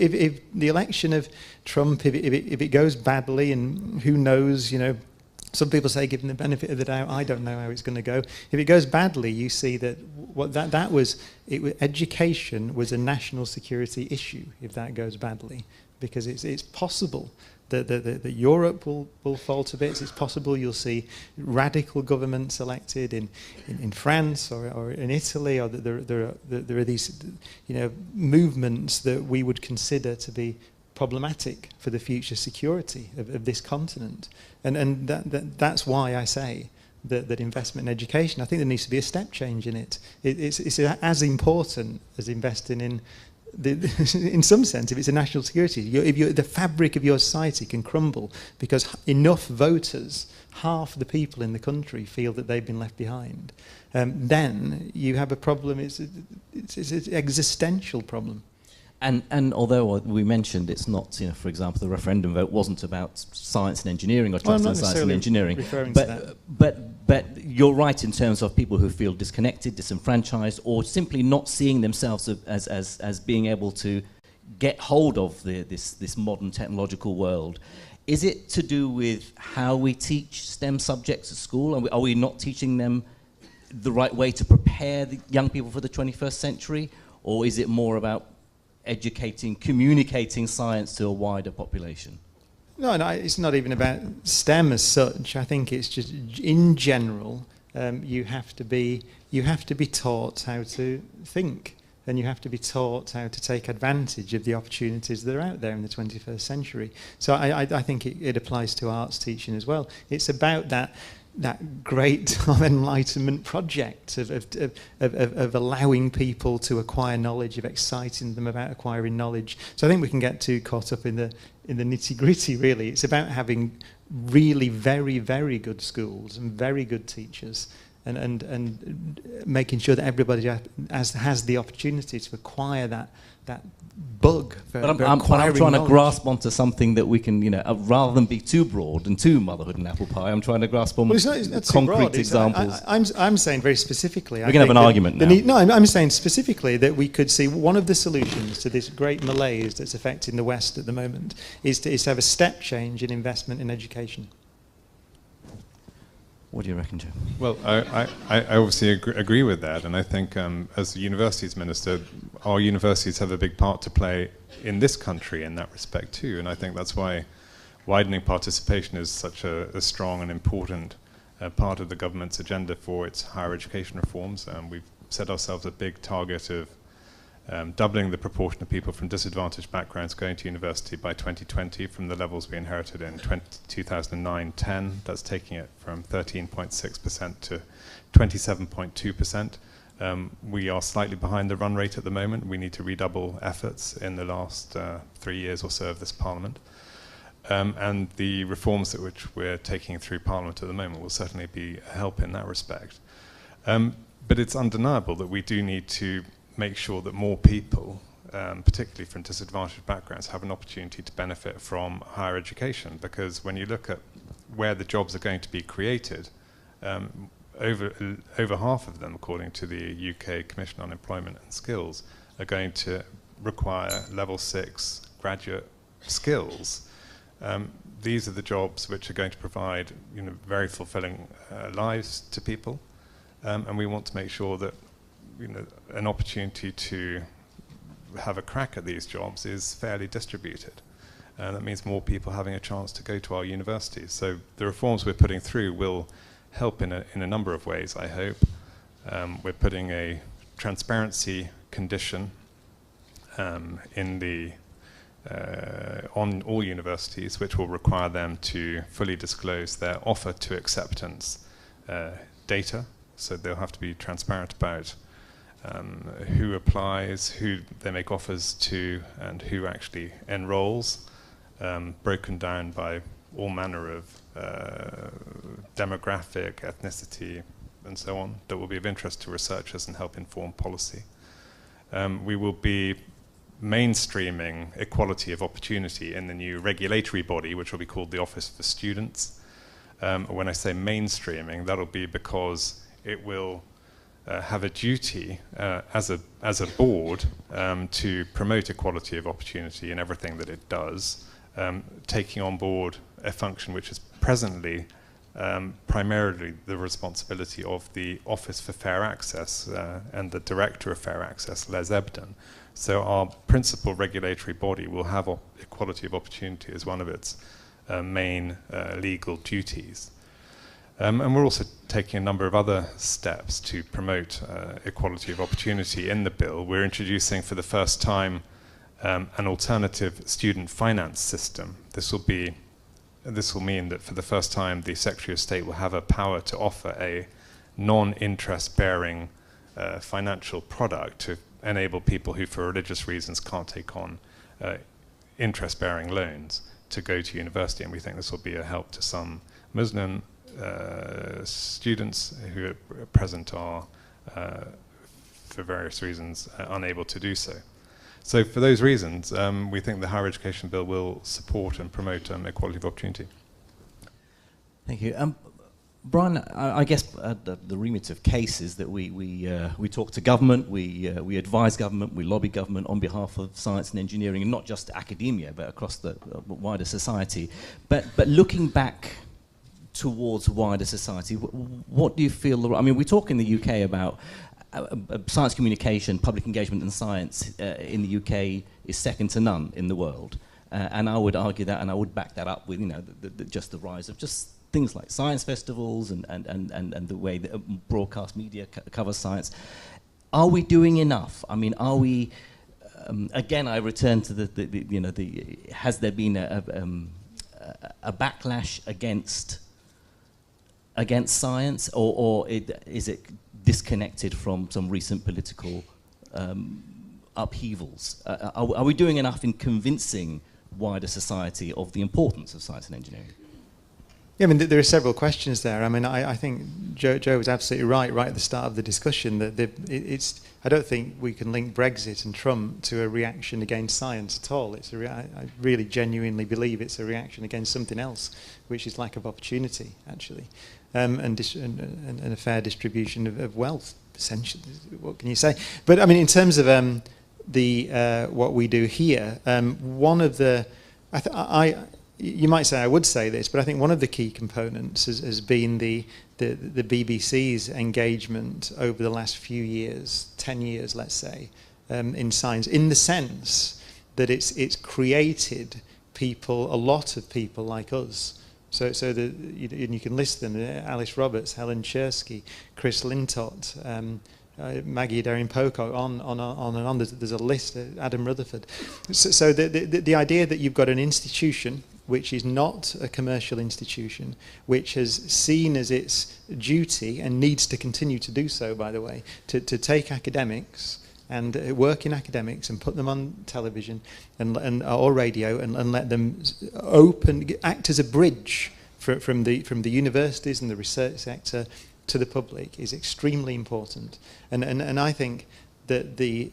the election of Trump, if it goes badly, and who knows, some people say given the benefit of the doubt, I don't know how it's going to go. If it goes badly, you see that education was a national security issue if that goes badly, because it's possible that Europe will fall to bits. It's possible you'll see radical governments elected in France or in Italy, or that there are these movements that we would consider to be problematic for the future security of this continent. And that's why I say that investment in education, I think there needs to be a step change in it. It's as important as investing in in some sense, if it's a national security, the fabric of your society can crumble because enough voters, half the people in the country, feel that they've been left behind. Then you have a problem. It's an existential problem. And although we mentioned it's not, for example, the referendum vote wasn't about science and engineering or trust in science and engineering, but you're right in terms of people who feel disconnected, disenfranchised, or simply not seeing themselves as being able to get hold of this modern technological world. Is it to do with how we teach STEM subjects at school? Are we not teaching them the right way to prepare the young people for the 21st century? Or is it more about educating, communicating science to a wider population? No, it's not even about STEM as such. I think it's just, in general, you have to be taught how to think, and you have to be taught how to take advantage of the opportunities that are out there in the 21st century. So I think it applies to arts teaching as well. It's about that great enlightenment project of allowing people to acquire knowledge, of exciting them about acquiring knowledge. So I think we can get too caught up in the nitty-gritty, really. It's about having really very, very good schools and very good teachers, and making sure that everybody has the opportunity to acquire that bug. But I'm trying to grasp onto something that we can, rather than be too broad and too motherhood and apple pie, I'm trying to grasp on concrete examples. I'm saying very specifically. We can have an argument now. I'm saying specifically that we could see one of the solutions to this great malaise that's affecting the West at the moment is to have a step change in investment in education. What do you reckon, Joe? Well, I obviously agree with that, and I think as the universities minister, our universities have a big part to play in this country in that respect too, and I think that's why widening participation is such a strong and important part of the government's agenda for its higher education reforms. We've set ourselves a big target of doubling the proportion of people from disadvantaged backgrounds going to university by 2020 from the levels we inherited in 2009-10. That's taking it from 13.6% to 27.2%. We are slightly behind the run rate at the moment. We need to redouble efforts in the last 3 years or so of this Parliament. And the reforms which we're taking through Parliament at the moment will certainly be a help in that respect. But it's undeniable that we do need to make sure that more people, particularly from disadvantaged backgrounds, have an opportunity to benefit from higher education. Because when you look at where the jobs are going to be created, over half of them, according to the UK Commission on Employment and Skills, are going to require level 6 graduate skills. These are the jobs which are going to provide very fulfilling lives to people, and we want to make sure that an opportunity to have a crack at these jobs is fairly distributed. And that means more people having a chance to go to our universities. So the reforms we're putting through will help in a number of ways, I hope. We're putting a transparency condition on all universities, which will require them to fully disclose their offer to acceptance data. So they'll have to be transparent about who applies, who they make offers to, and who actually enrolls, broken down by all manner of demographic, ethnicity, and so on, that will be of interest to researchers and help inform policy. We will be mainstreaming equality of opportunity in the new regulatory body, which will be called the Office for Students. When I say mainstreaming, that'll be because it will have a duty as a board to promote equality of opportunity in everything that it does, taking on board a function which is presently primarily the responsibility of the Office for Fair Access and the Director of Fair Access, Les Ebden. So our principal regulatory body will have equality of opportunity as one of its main legal duties. And we're also taking a number of other steps to promote equality of opportunity in the bill. We're introducing for the first time an alternative student finance system. This will mean that for the first time the Secretary of State will have a power to offer a non-interest bearing financial product to enable people who for religious reasons can't take on interest bearing loans to go to university, and we think this will be a help to some Muslim students who at present are, for various reasons, unable to do so. So for those reasons, we think the Higher Education Bill will support and promote equality of opportunity. Thank you. Brian, I guess the remit of case is that we talk to government, we advise government, we lobby government on behalf of science and engineering, and not just academia, but across the wider society. But looking back towards wider society, what do you feel? I mean, we talk in the UK about science communication, public engagement in science in the UK is second to none in the world. And I would argue that, and I would back that up with, just the rise of just things like science festivals and the way that broadcast media covers science. Are we doing enough? I mean, are we, again, I return to has there been a backlash against science, or is it disconnected from some recent political upheavals? Are we doing enough in convincing wider society of the importance of science and engineering? Yeah, I mean, there are several questions there. I mean, I think Joe was absolutely right at the start of the discussion that I don't think we can link Brexit and Trump to a reaction against science at all. I really genuinely believe it's a reaction against something else, which is lack of opportunity, actually, and a fair distribution of wealth, essentially. What can you say? But I mean, in terms of what we do here, one of the you might say I would say this, but I think one of the key components has been the BBC's engagement over the last few years, 10 years, let's say, in science, in the sense that it's created people, a lot of people like us. So you can list them: Alice Roberts, Helen Chersky, Chris Lintott, Maggie Darin-Pocock, on and on. There's a list. Adam Rutherford. So the idea that you've got an institution which is not a commercial institution, which has seen as its duty, and needs to continue to do so, by the way, to take academics and work in academics and put them on television or radio and let them act as a bridge from the universities and the research sector to the public, is extremely important. And I think that the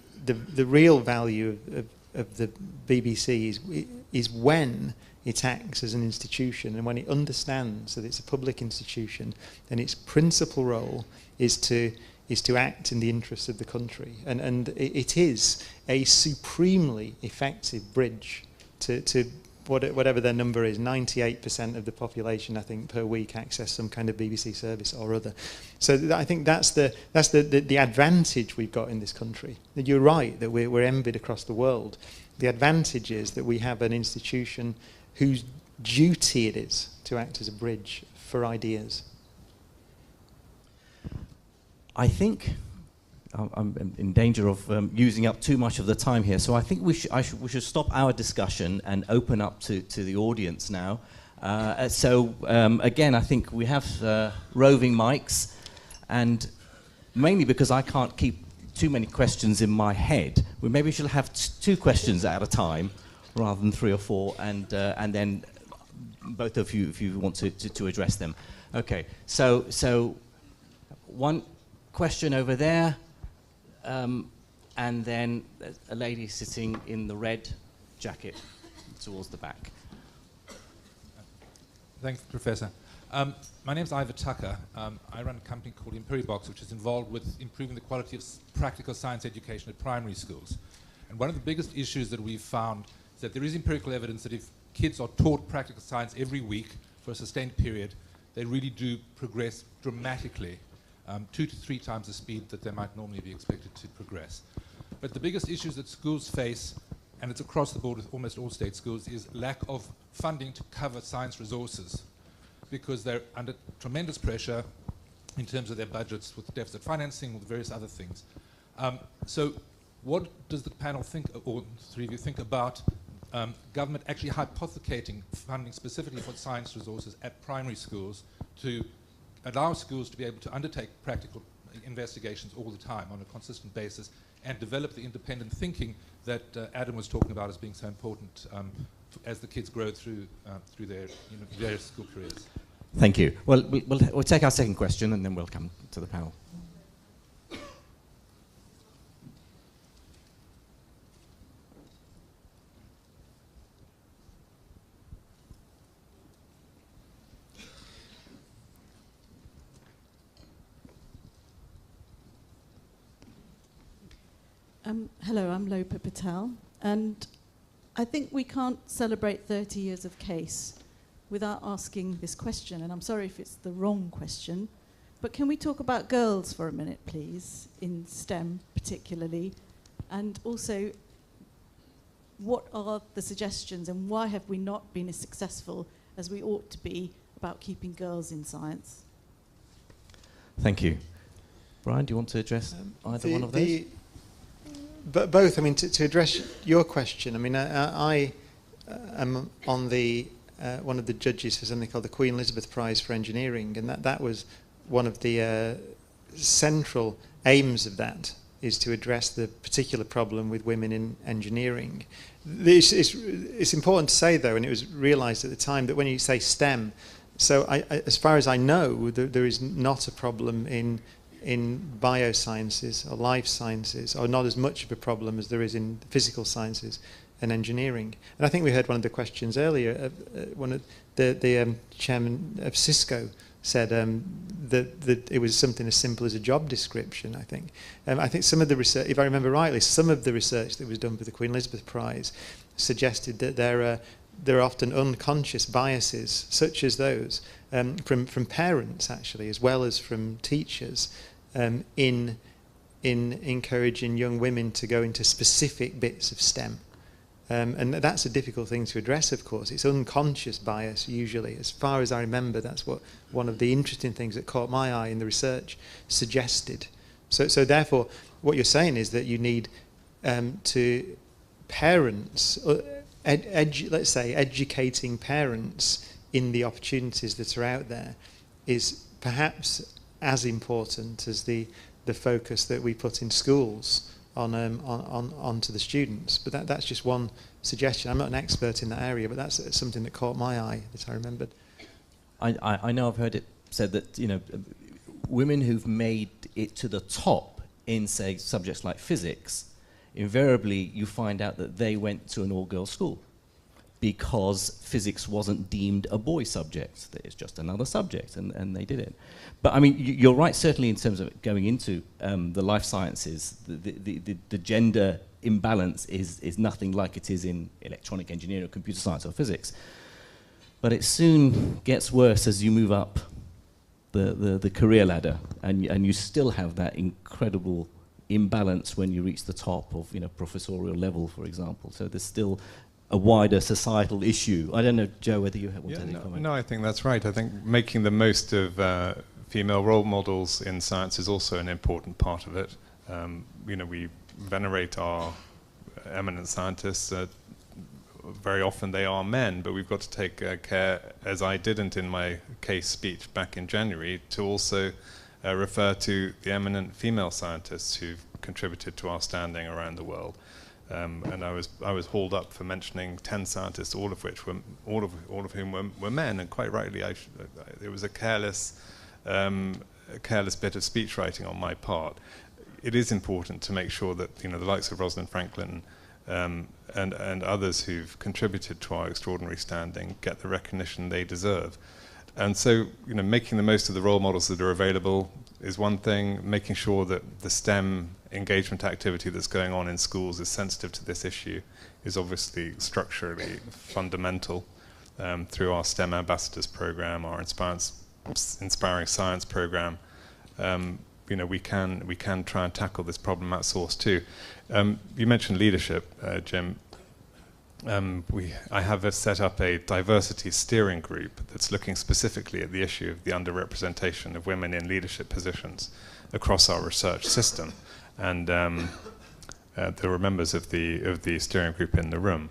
real value of the BBC is when it acts as an institution, and when it understands that it's a public institution and its principal role is to act in the interests of the country. And it is a supremely effective bridge to whatever their number is. 98% of the population, I think, per week access some kind of BBC service or other. So I think that's the advantage we've got in this country. You're right that we're envied across the world. The advantage is that we have an institution whose duty it is to act as a bridge for ideas. I think I'm in danger of using up too much of the time here, so I think we should stop our discussion and open up to the audience now. Again, I think we have roving mics, and mainly because I can't keep too many questions in my head, we maybe should have two questions at a time rather than three or four, and then both of you, if you want to address them. Okay, so one question over there, and then a lady sitting in the red jacket towards the back. Thanks, Professor. My name's Ivor Tucker. I run a company called Empiribox, which is involved with improving the quality of practical science education at primary schools. And one of the biggest issues that we've found is that there is empirical evidence that if kids are taught practical science every week for a sustained period, they really do progress dramatically, 2 to 3 times the speed that they might normally be expected to progress. But the biggest issues that schools face and it's across the board with almost all state schools, is lack of funding to cover science resources, because they're under tremendous pressure in terms of their budgets with deficit financing, with various other things. So what does the panel think, or three of you think about government actually hypothecating funding specifically for science resources at primary schools to allow schools to be able to undertake practical investigations all the time on a consistent basis and develop the independent thinking that Adam was talking about as being so important as the kids grow through their various school careers? Thank you. Well, we'll take our second question and then we'll come to the panel. Hello, I'm Lopa Patel, and I think we can't celebrate 30 years of case without asking this question, and I'm sorry if it's the wrong question, but can we talk about girls for a minute, please, in STEM particularly, and also what are the suggestions and why have we not been as successful as we ought to be about keeping girls in science? Thank you. Brian, do you want to address either one of those? But both. I mean, to address your question, I mean, I am on the one of the judges for something called the Queen Elizabeth Prize for Engineering, and that was one of the central aims of that, is to address the particular problem with women in engineering. It's important to say, though, and it was realised at the time, that when you say STEM, so as far as I know, there is not a problem in biosciences or life sciences, or not as much of a problem as there is in physical sciences and engineering. And I think we heard one of the questions earlier, one of the chairman of Cisco said that it was something as simple as a job description, I think. I think some of the research, if I remember rightly, some of the research that was done for the Queen Elizabeth Prize suggested that there are often unconscious biases, such as those, from parents, actually, as well as from teachers, in encouraging young women to go into specific bits of STEM. And that's a difficult thing to address, of course. It's unconscious bias, usually. As far as I remember, that's what one of the interesting things that caught my eye in the research suggested. So therefore, what you're saying is that you need to parents, let's say educating parents in the opportunities that are out there is perhaps as important as the focus that we put in schools onto the students. But that's just one suggestion. I'm not an expert in that area, but that's something that caught my eye that I remembered. I know I've heard it said that, you know, women who've made it to the top in, say, subjects like physics, invariably you find out that they went to an all-girls school because physics wasn't deemed a boy subject. It's just another subject, and they did it. But I mean, you're right, certainly in terms of going into the life sciences, the gender imbalance is nothing like it is in electronic engineering or computer science or physics. But it soon gets worse as you move up the career ladder, and you still have that incredible imbalance when you reach the top of, you know, professorial level, for example. So there's still a wider societal issue. I don't know, Joe, whether you want any comment. No, I think that's right. I think making the most of female role models in science is also an important part of it. You know, we venerate our eminent scientists. Very often they are men, but we've got to take care, as I didn't in my case speech back in January, to also refer to the eminent female scientists who've contributed to our standing around the world. And I was hauled up for mentioning 10 scientists, all of whom were men, and quite rightly, it was a careless bit of speech writing on my part. It is important to make sure that, you know, the likes of Rosalind Franklin and others who've contributed to our extraordinary standing get the recognition they deserve. And so, you know, making the most of the role models that are available is one thing. Making sure that the STEM engagement activity that's going on in schools is sensitive to this issue is obviously structurally fundamental. Through our STEM Ambassadors program, our Inspiring Science program, you know, we can try and tackle this problem at source too. You mentioned leadership, Jim. I have set up a diversity steering group that's looking specifically at the issue of the underrepresentation of women in leadership positions across our research system. And there were members of the steering group in the room.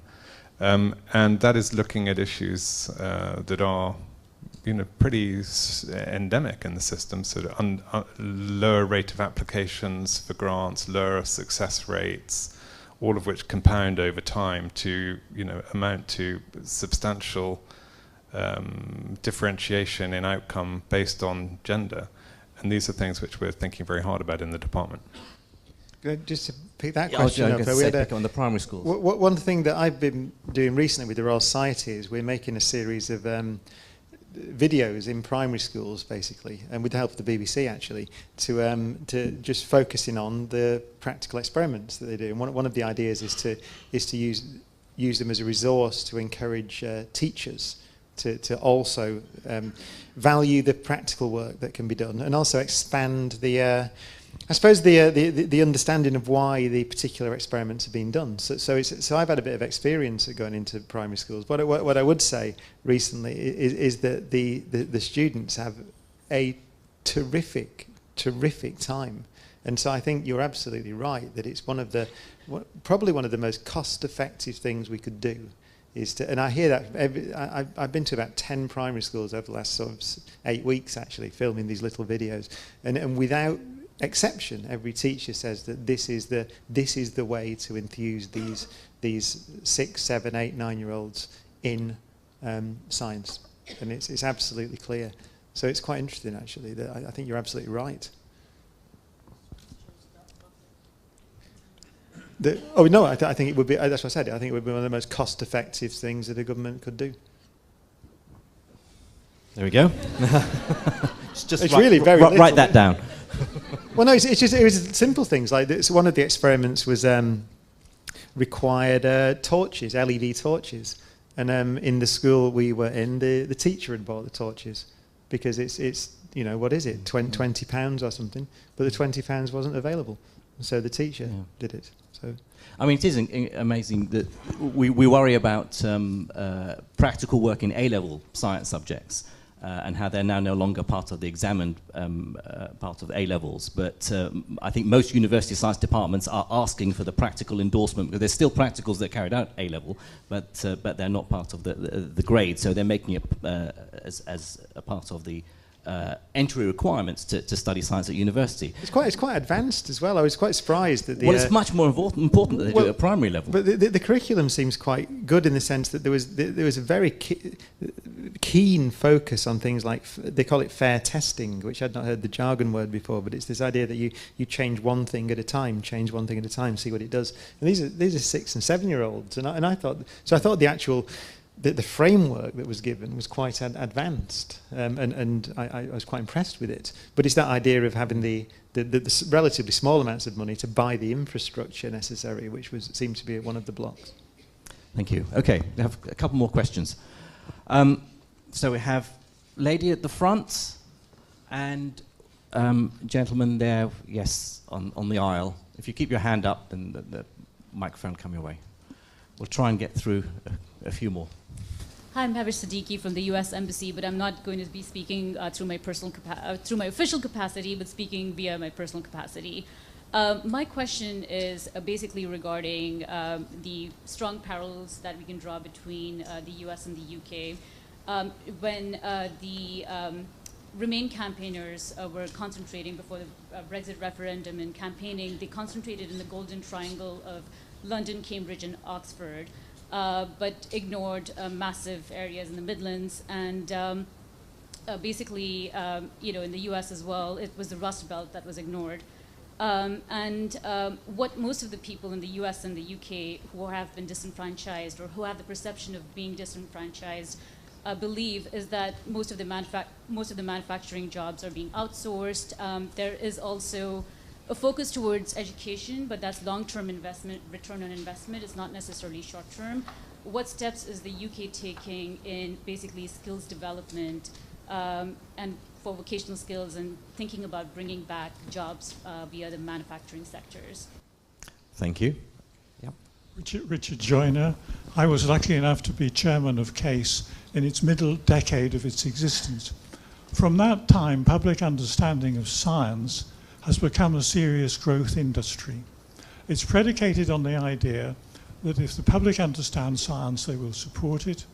And that is looking at issues that are pretty endemic in the system, sort of lower rate of applications for grants, lower success rates, all of which compound over time to amount to substantial differentiation in outcome based on gender. And these are things which we're thinking very hard about in the department. Just to pick that question up, we had on the primary schools. One thing that I've been doing recently with the Royal Society is we're making a series of videos in primary schools, basically, and with the help of the BBC, actually, to just focusing on the practical experiments that they do. And one of the ideas is to use them as a resource to encourage teachers to also value the practical work that can be done, and also expand the I suppose the understanding of why the particular experiments are being done. So I've had a bit of experience at going into primary schools. What I would say recently is that the students have a terrific time. And so I think you're absolutely right that it's probably one of the most cost-effective things we could do. And I hear that I've been to about 10 primary schools over the last sort of 8 weeks, actually, filming these little videos, and without exception, every teacher says that this is the way to enthuse these 6, 7, 8, 9-year-olds in science, and it's absolutely clear. So it's quite interesting, actually. That I think you're absolutely right. I think it would be. That's what I said. I think it would be one of the most cost-effective things that a government could do. There we go. It's really very little. Write that down. Well, no, it was simple things like this. One of the experiments was required torches, LED torches, and in the school we were in, the teacher had bought the torches because it's what is it, £20 or something, but the £20 wasn't available, so the teacher did it. So, I mean, it is amazing that we worry about practical work in A-level science subjects. And how they're now no longer part of the examined part of A-levels. But I think most university science departments are asking for the practical endorsement, because there's still practicals that are carried out A-level, but they're not part of the grade, so they're making it as a part of the entry requirements to study science at university. It's quite advanced as well. I was quite surprised that it's much more important that they do it at primary level. But the curriculum seems quite good in the sense that there was a very keen focus on things like, they call it fair testing, which I'd not heard the jargon word before, but it's this idea that you change one thing at a time, see what it does. And these are 6 and 7-year-olds, and I thought the actual the framework that was given was quite advanced, and I was quite impressed with it. But it's that idea of having the relatively small amounts of money to buy the infrastructure necessary, which seemed to be one of the blocks. Thank you. Okay, we have a couple more questions. So we have lady at the front and gentleman there, yes, on the aisle. If you keep your hand up, then the microphone come your way. We'll try and get through a few more. Hi, I'm Havish Siddiqui from the U.S. Embassy, but I'm not going to be speaking through my official capacity, but speaking via my personal capacity. My question is basically regarding the strong parallels that we can draw between the U.S. and the U.K. When the Remain campaigners were concentrating before the Brexit referendum and campaigning, they concentrated in the golden triangle of London, Cambridge, and Oxford, but ignored massive areas in the Midlands, and basically, in the US as well, it was the Rust Belt that was ignored. What most of the people in the US and the UK who have been disenfranchised, or who have the perception of being disenfranchised, believe is that most of the manufacturing jobs are being outsourced. There is also a focus towards education, but that's long-term investment, return on investment. It's not necessarily short-term. What steps is the UK taking in basically skills development and for vocational skills, and thinking about bringing back jobs via the manufacturing sectors? Thank you. Yeah. Richard Joyner. I was lucky enough to be chairman of CASE in its middle decade of its existence. From that time, public understanding of science has become a serious growth industry. It's predicated on the idea that if the public understands science, they will support it,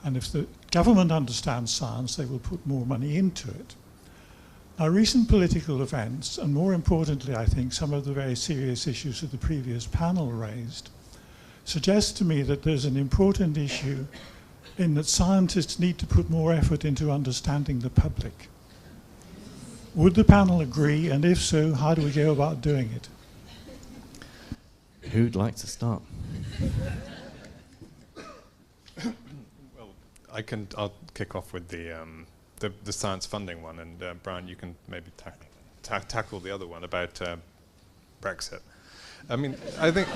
and if the government understands science, they will put more money into it. Now, recent political events, and more importantly, I think, some of the very serious issues that the previous panel raised, suggest to me that there's an important issue in that scientists need to put more effort into understanding the public. Would the panel agree, and if so, how do we go about doing it? Who'd like to start? Well, I'll kick off with the science funding one, and Brian, you can maybe tackle the other one about Brexit. I mean, I think,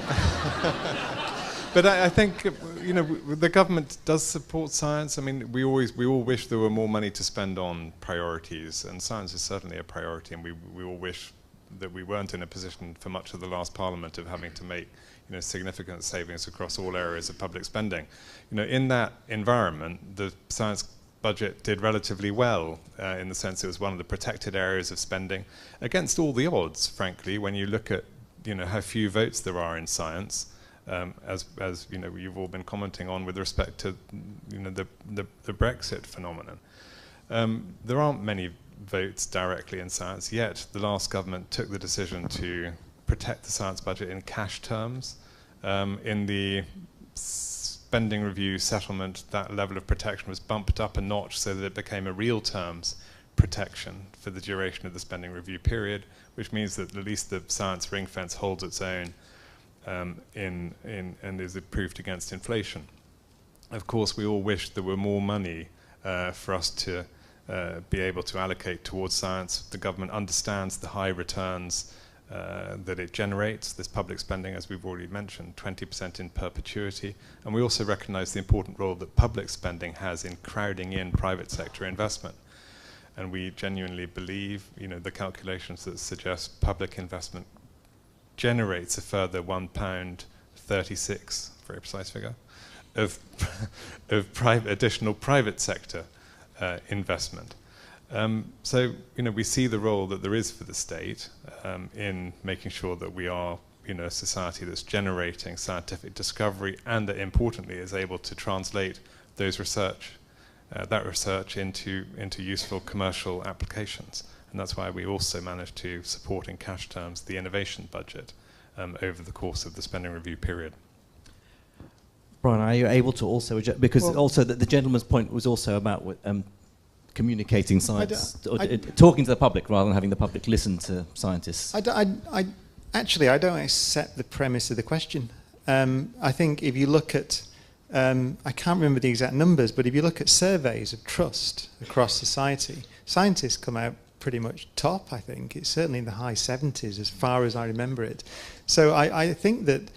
but I think the government does support science. I mean, we all wish there were more money to spend on priorities, and science is certainly a priority, and we all wish that we weren't in a position for much of the last Parliament of having to make significant savings across all areas of public spending. In that environment, the science budget did relatively well in the sense it was one of the protected areas of spending against all the odds, frankly, when you look at how few votes there are in science, as you've all been commenting on with respect to the Brexit phenomenon. There aren't many votes directly in science, yet the last government took the decision to protect the science budget in cash terms. In the spending review settlement, that level of protection was bumped up a notch so that it became a real terms protection for the duration of the spending review period, which means that at least the science ring fence holds its own and is approved against inflation. Of course, we all wish there were more money for us to be able to allocate towards science. The government understands the high returns that it generates, this public spending, as we've already mentioned, 20% in perpetuity. And we also recognize the important role that public spending has in crowding in private sector investment. And we genuinely believe, the calculations that suggest public investment generates a further £1.36, very precise figure, of additional private sector investment. So, we see the role that there is for the state in making sure that we are, a society that's generating scientific discovery and that, importantly, is able to translate those that research into useful commercial applications. And that's why we also managed to support in cash terms the innovation budget over the course of the spending review period. Brian, are you able to also, because also the gentleman's point was also about communicating science, talking to the public rather than having the public listen to scientists. Actually, I don't accept the premise of the question. I think if you look at, I can't remember the exact numbers, but if you look at surveys of trust across society, scientists come out pretty much top, I think. It's certainly in the high 70s as far as I remember it. So I think that,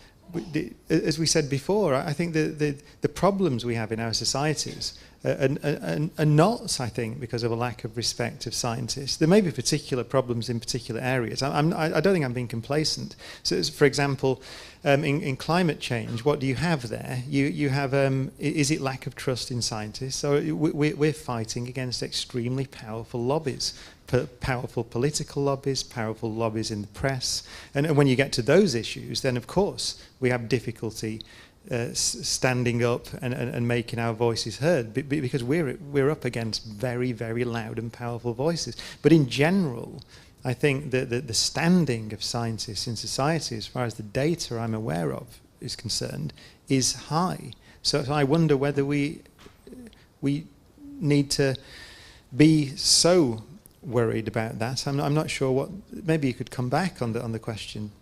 as we said before, I think the problems we have in our societies are not, I think, because of a lack of respect of scientists. There may be particular problems in particular areas. I don't think I'm being complacent. So, for example, in climate change, what do you have there? You have, is it lack of trust in scientists? So we're fighting against extremely powerful lobbies, powerful political lobbies, powerful lobbies in the press. And when you get to those issues, then of course we have difficulty standing up and making our voices heard, because we're up against very, very loud and powerful voices. But in general, I think that the standing of scientists in society, as far as the data I'm aware of is concerned, is high. So I wonder whether we need to be so worried about that. I'm not sure what. Maybe you could come back on the question.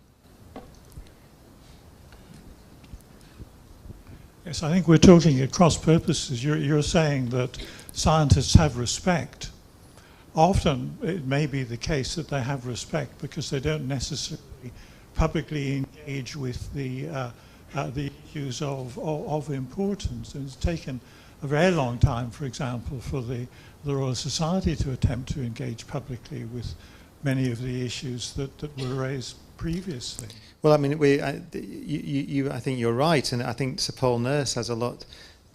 Yes, I think we're talking at cross purposes. You're saying that scientists have respect. Often it may be the case that they have respect because they don't necessarily publicly engage with the issues of importance. And it's taken a very long time, for example, for the Royal Society to attempt to engage publicly with many of the issues that were raised previously. Well, I mean, I think you're right, and I think Sir Paul Nurse has a lot.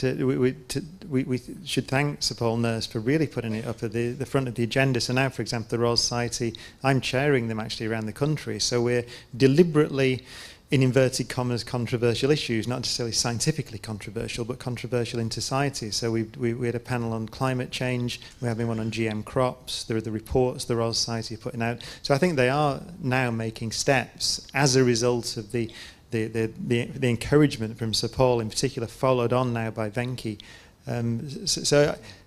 We should thank Sir Paul Nurse for really putting it up at the front of the agenda. So now, for example, the Royal Society, I'm chairing them actually around the country. So we're deliberately, in inverted commas, controversial issues, not necessarily scientifically controversial, but controversial in society. So we had a panel on climate change. We're having one on GM crops. There are the reports the Royal Society are putting out. So I think they are now making steps as a result of the encouragement from Sir Paul in particular, followed on now by Venki.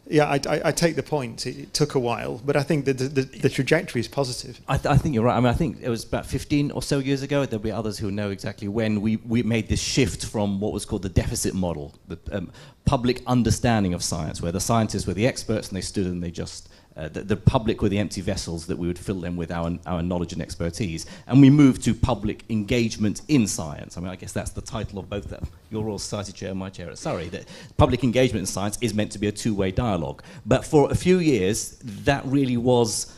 Yeah, I take the point. It took a while, but I think that the trajectory is positive. I think you're right. I mean, I think it was about 15 or so years ago. There'll be others who know exactly when we made this shift from what was called the deficit model, the public understanding of science, where the scientists were the experts and they stood and they just the public were the empty vessels that we would fill them with our knowledge and expertise. And we moved to public engagement in science. I mean, I guess that's the title of both your Royal Society chair and my chair at Surrey, that public engagement in science is meant to be a two-way dialogue. But for a few years, that really was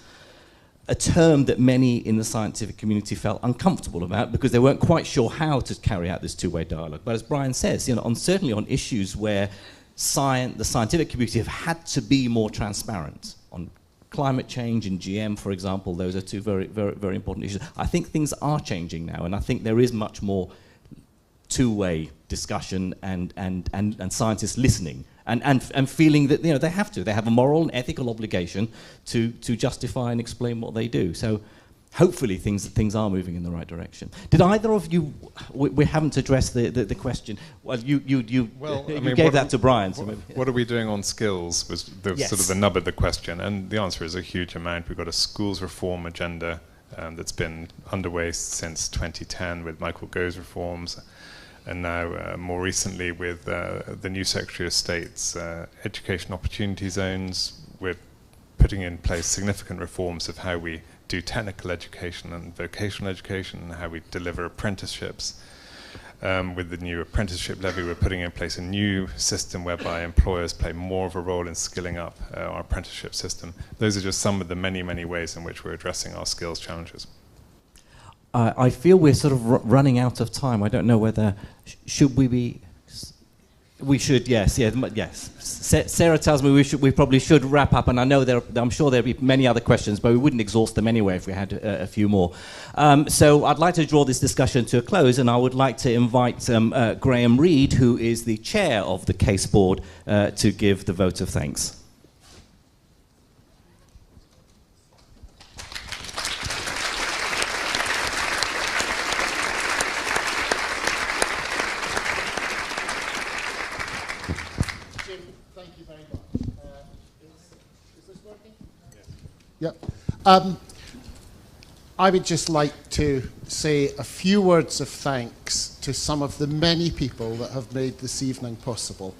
a term that many in the scientific community felt uncomfortable about because they weren't quite sure how to carry out this two-way dialogue. But as Brian says, certainly on issues where the scientific community have had to be more transparent, on climate change and GM, for example, those are two very, very, very important issues. I think things are changing now, and I think there is much more two-way discussion and scientists listening and feeling that they have a moral and ethical obligation to justify and explain what they do. So hopefully things are moving in the right direction. Did either of you? We haven't addressed the question. Well, you gave that to Brian. So what are we doing on skills was sort of the nub of the question, and the answer is a huge amount. We've got a schools reform agenda that's been underway since 2010 with Michael Gove's reforms, and now more recently with the new Secretary of State's education opportunity zones. We're putting in place significant reforms of how we do technical education and vocational education and how we deliver apprenticeships. With the new apprenticeship levy, we're putting in place a new system whereby employers play more of a role in skilling up our apprenticeship system. Those are just some of the many, many ways in which we're addressing our skills challenges. I feel we're sort of running out of time. I don't know whether should we be. We should, yes. Sarah tells me we probably should wrap up, and I'm sure there'll be many other questions, but we wouldn't exhaust them anyway if we had a few more. So I'd like to draw this discussion to a close, and I would like to invite Graham Reed, who is the chair of the Case Board, to give the vote of thanks. Yep. I would just like to say a few words of thanks to some of the many people that have made this evening possible.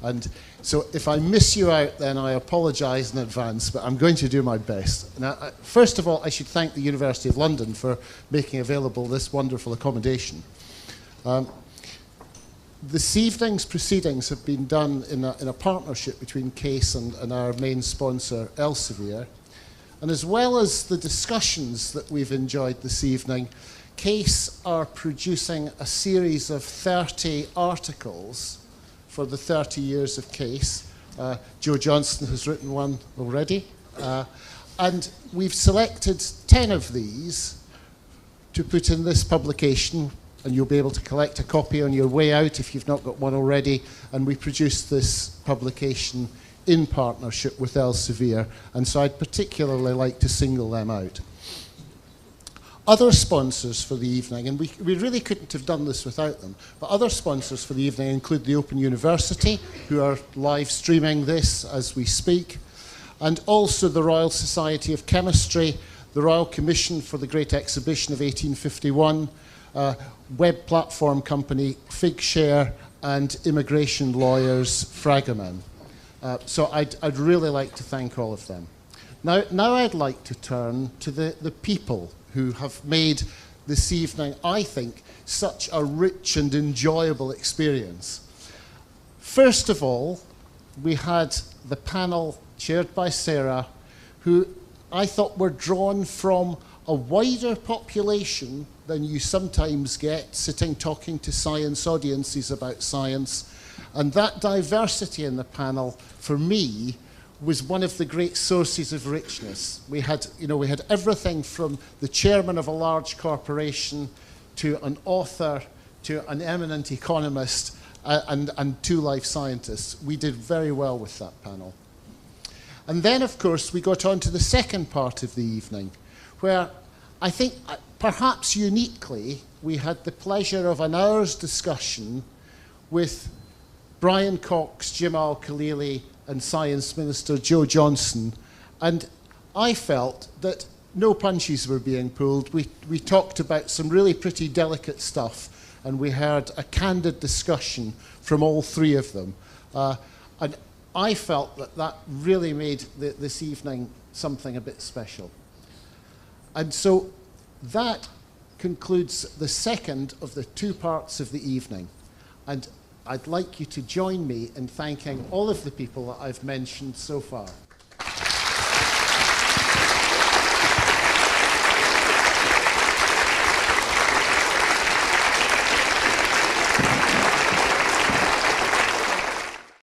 And so if I miss you out, then I apologise in advance, but I'm going to do my best. Now, first of all, I should thank the University of London for making available this wonderful accommodation. This evening's proceedings have been done in a partnership between CASE and our main sponsor, Elsevier. And as well as the discussions that we've enjoyed this evening, CASE are producing a series of 30 articles for the 30 years of CASE. Joe Johnston has written one already. And we've selected 10 of these to put in this publication, and you'll be able to collect a copy on your way out if you've not got one already. And we produced this publication in partnership with Elsevier, and so I'd particularly like to single them out. Other sponsors for the evening, and we really couldn't have done this without them, but other sponsors for the evening include the Open University, who are live streaming this as we speak, and also the Royal Society of Chemistry, the Royal Commission for the Great Exhibition of 1851, web platform company Figshare, and immigration lawyers Fragaman. So I'd really like to thank all of them. Now I'd like to turn to the people who have made this evening, I think, such a rich and enjoyable experience. First of all, we had the panel chaired by Sarah, who I thought were drawn from a wider population than you sometimes get sitting talking to science audiences about science. And that diversity in the panel, for me, was one of the great sources of richness. We had everything from the chairman of a large corporation to an author to an eminent economist and 2 life scientists. We did very well with that panel. And then, of course, we got on to the second part of the evening, where I think perhaps uniquely we had the pleasure of an hour's discussion with Brian Cox, Jamal Khalili, and Science Minister Joe Johnson. And I felt that no punches were being pulled. We talked about some really pretty delicate stuff, and we heard a candid discussion from all 3 of them. And I felt that really made this evening something a bit special. And so that concludes the second of the 2 parts of the evening. And I'd like you to join me in thanking all of the people that I've mentioned so far.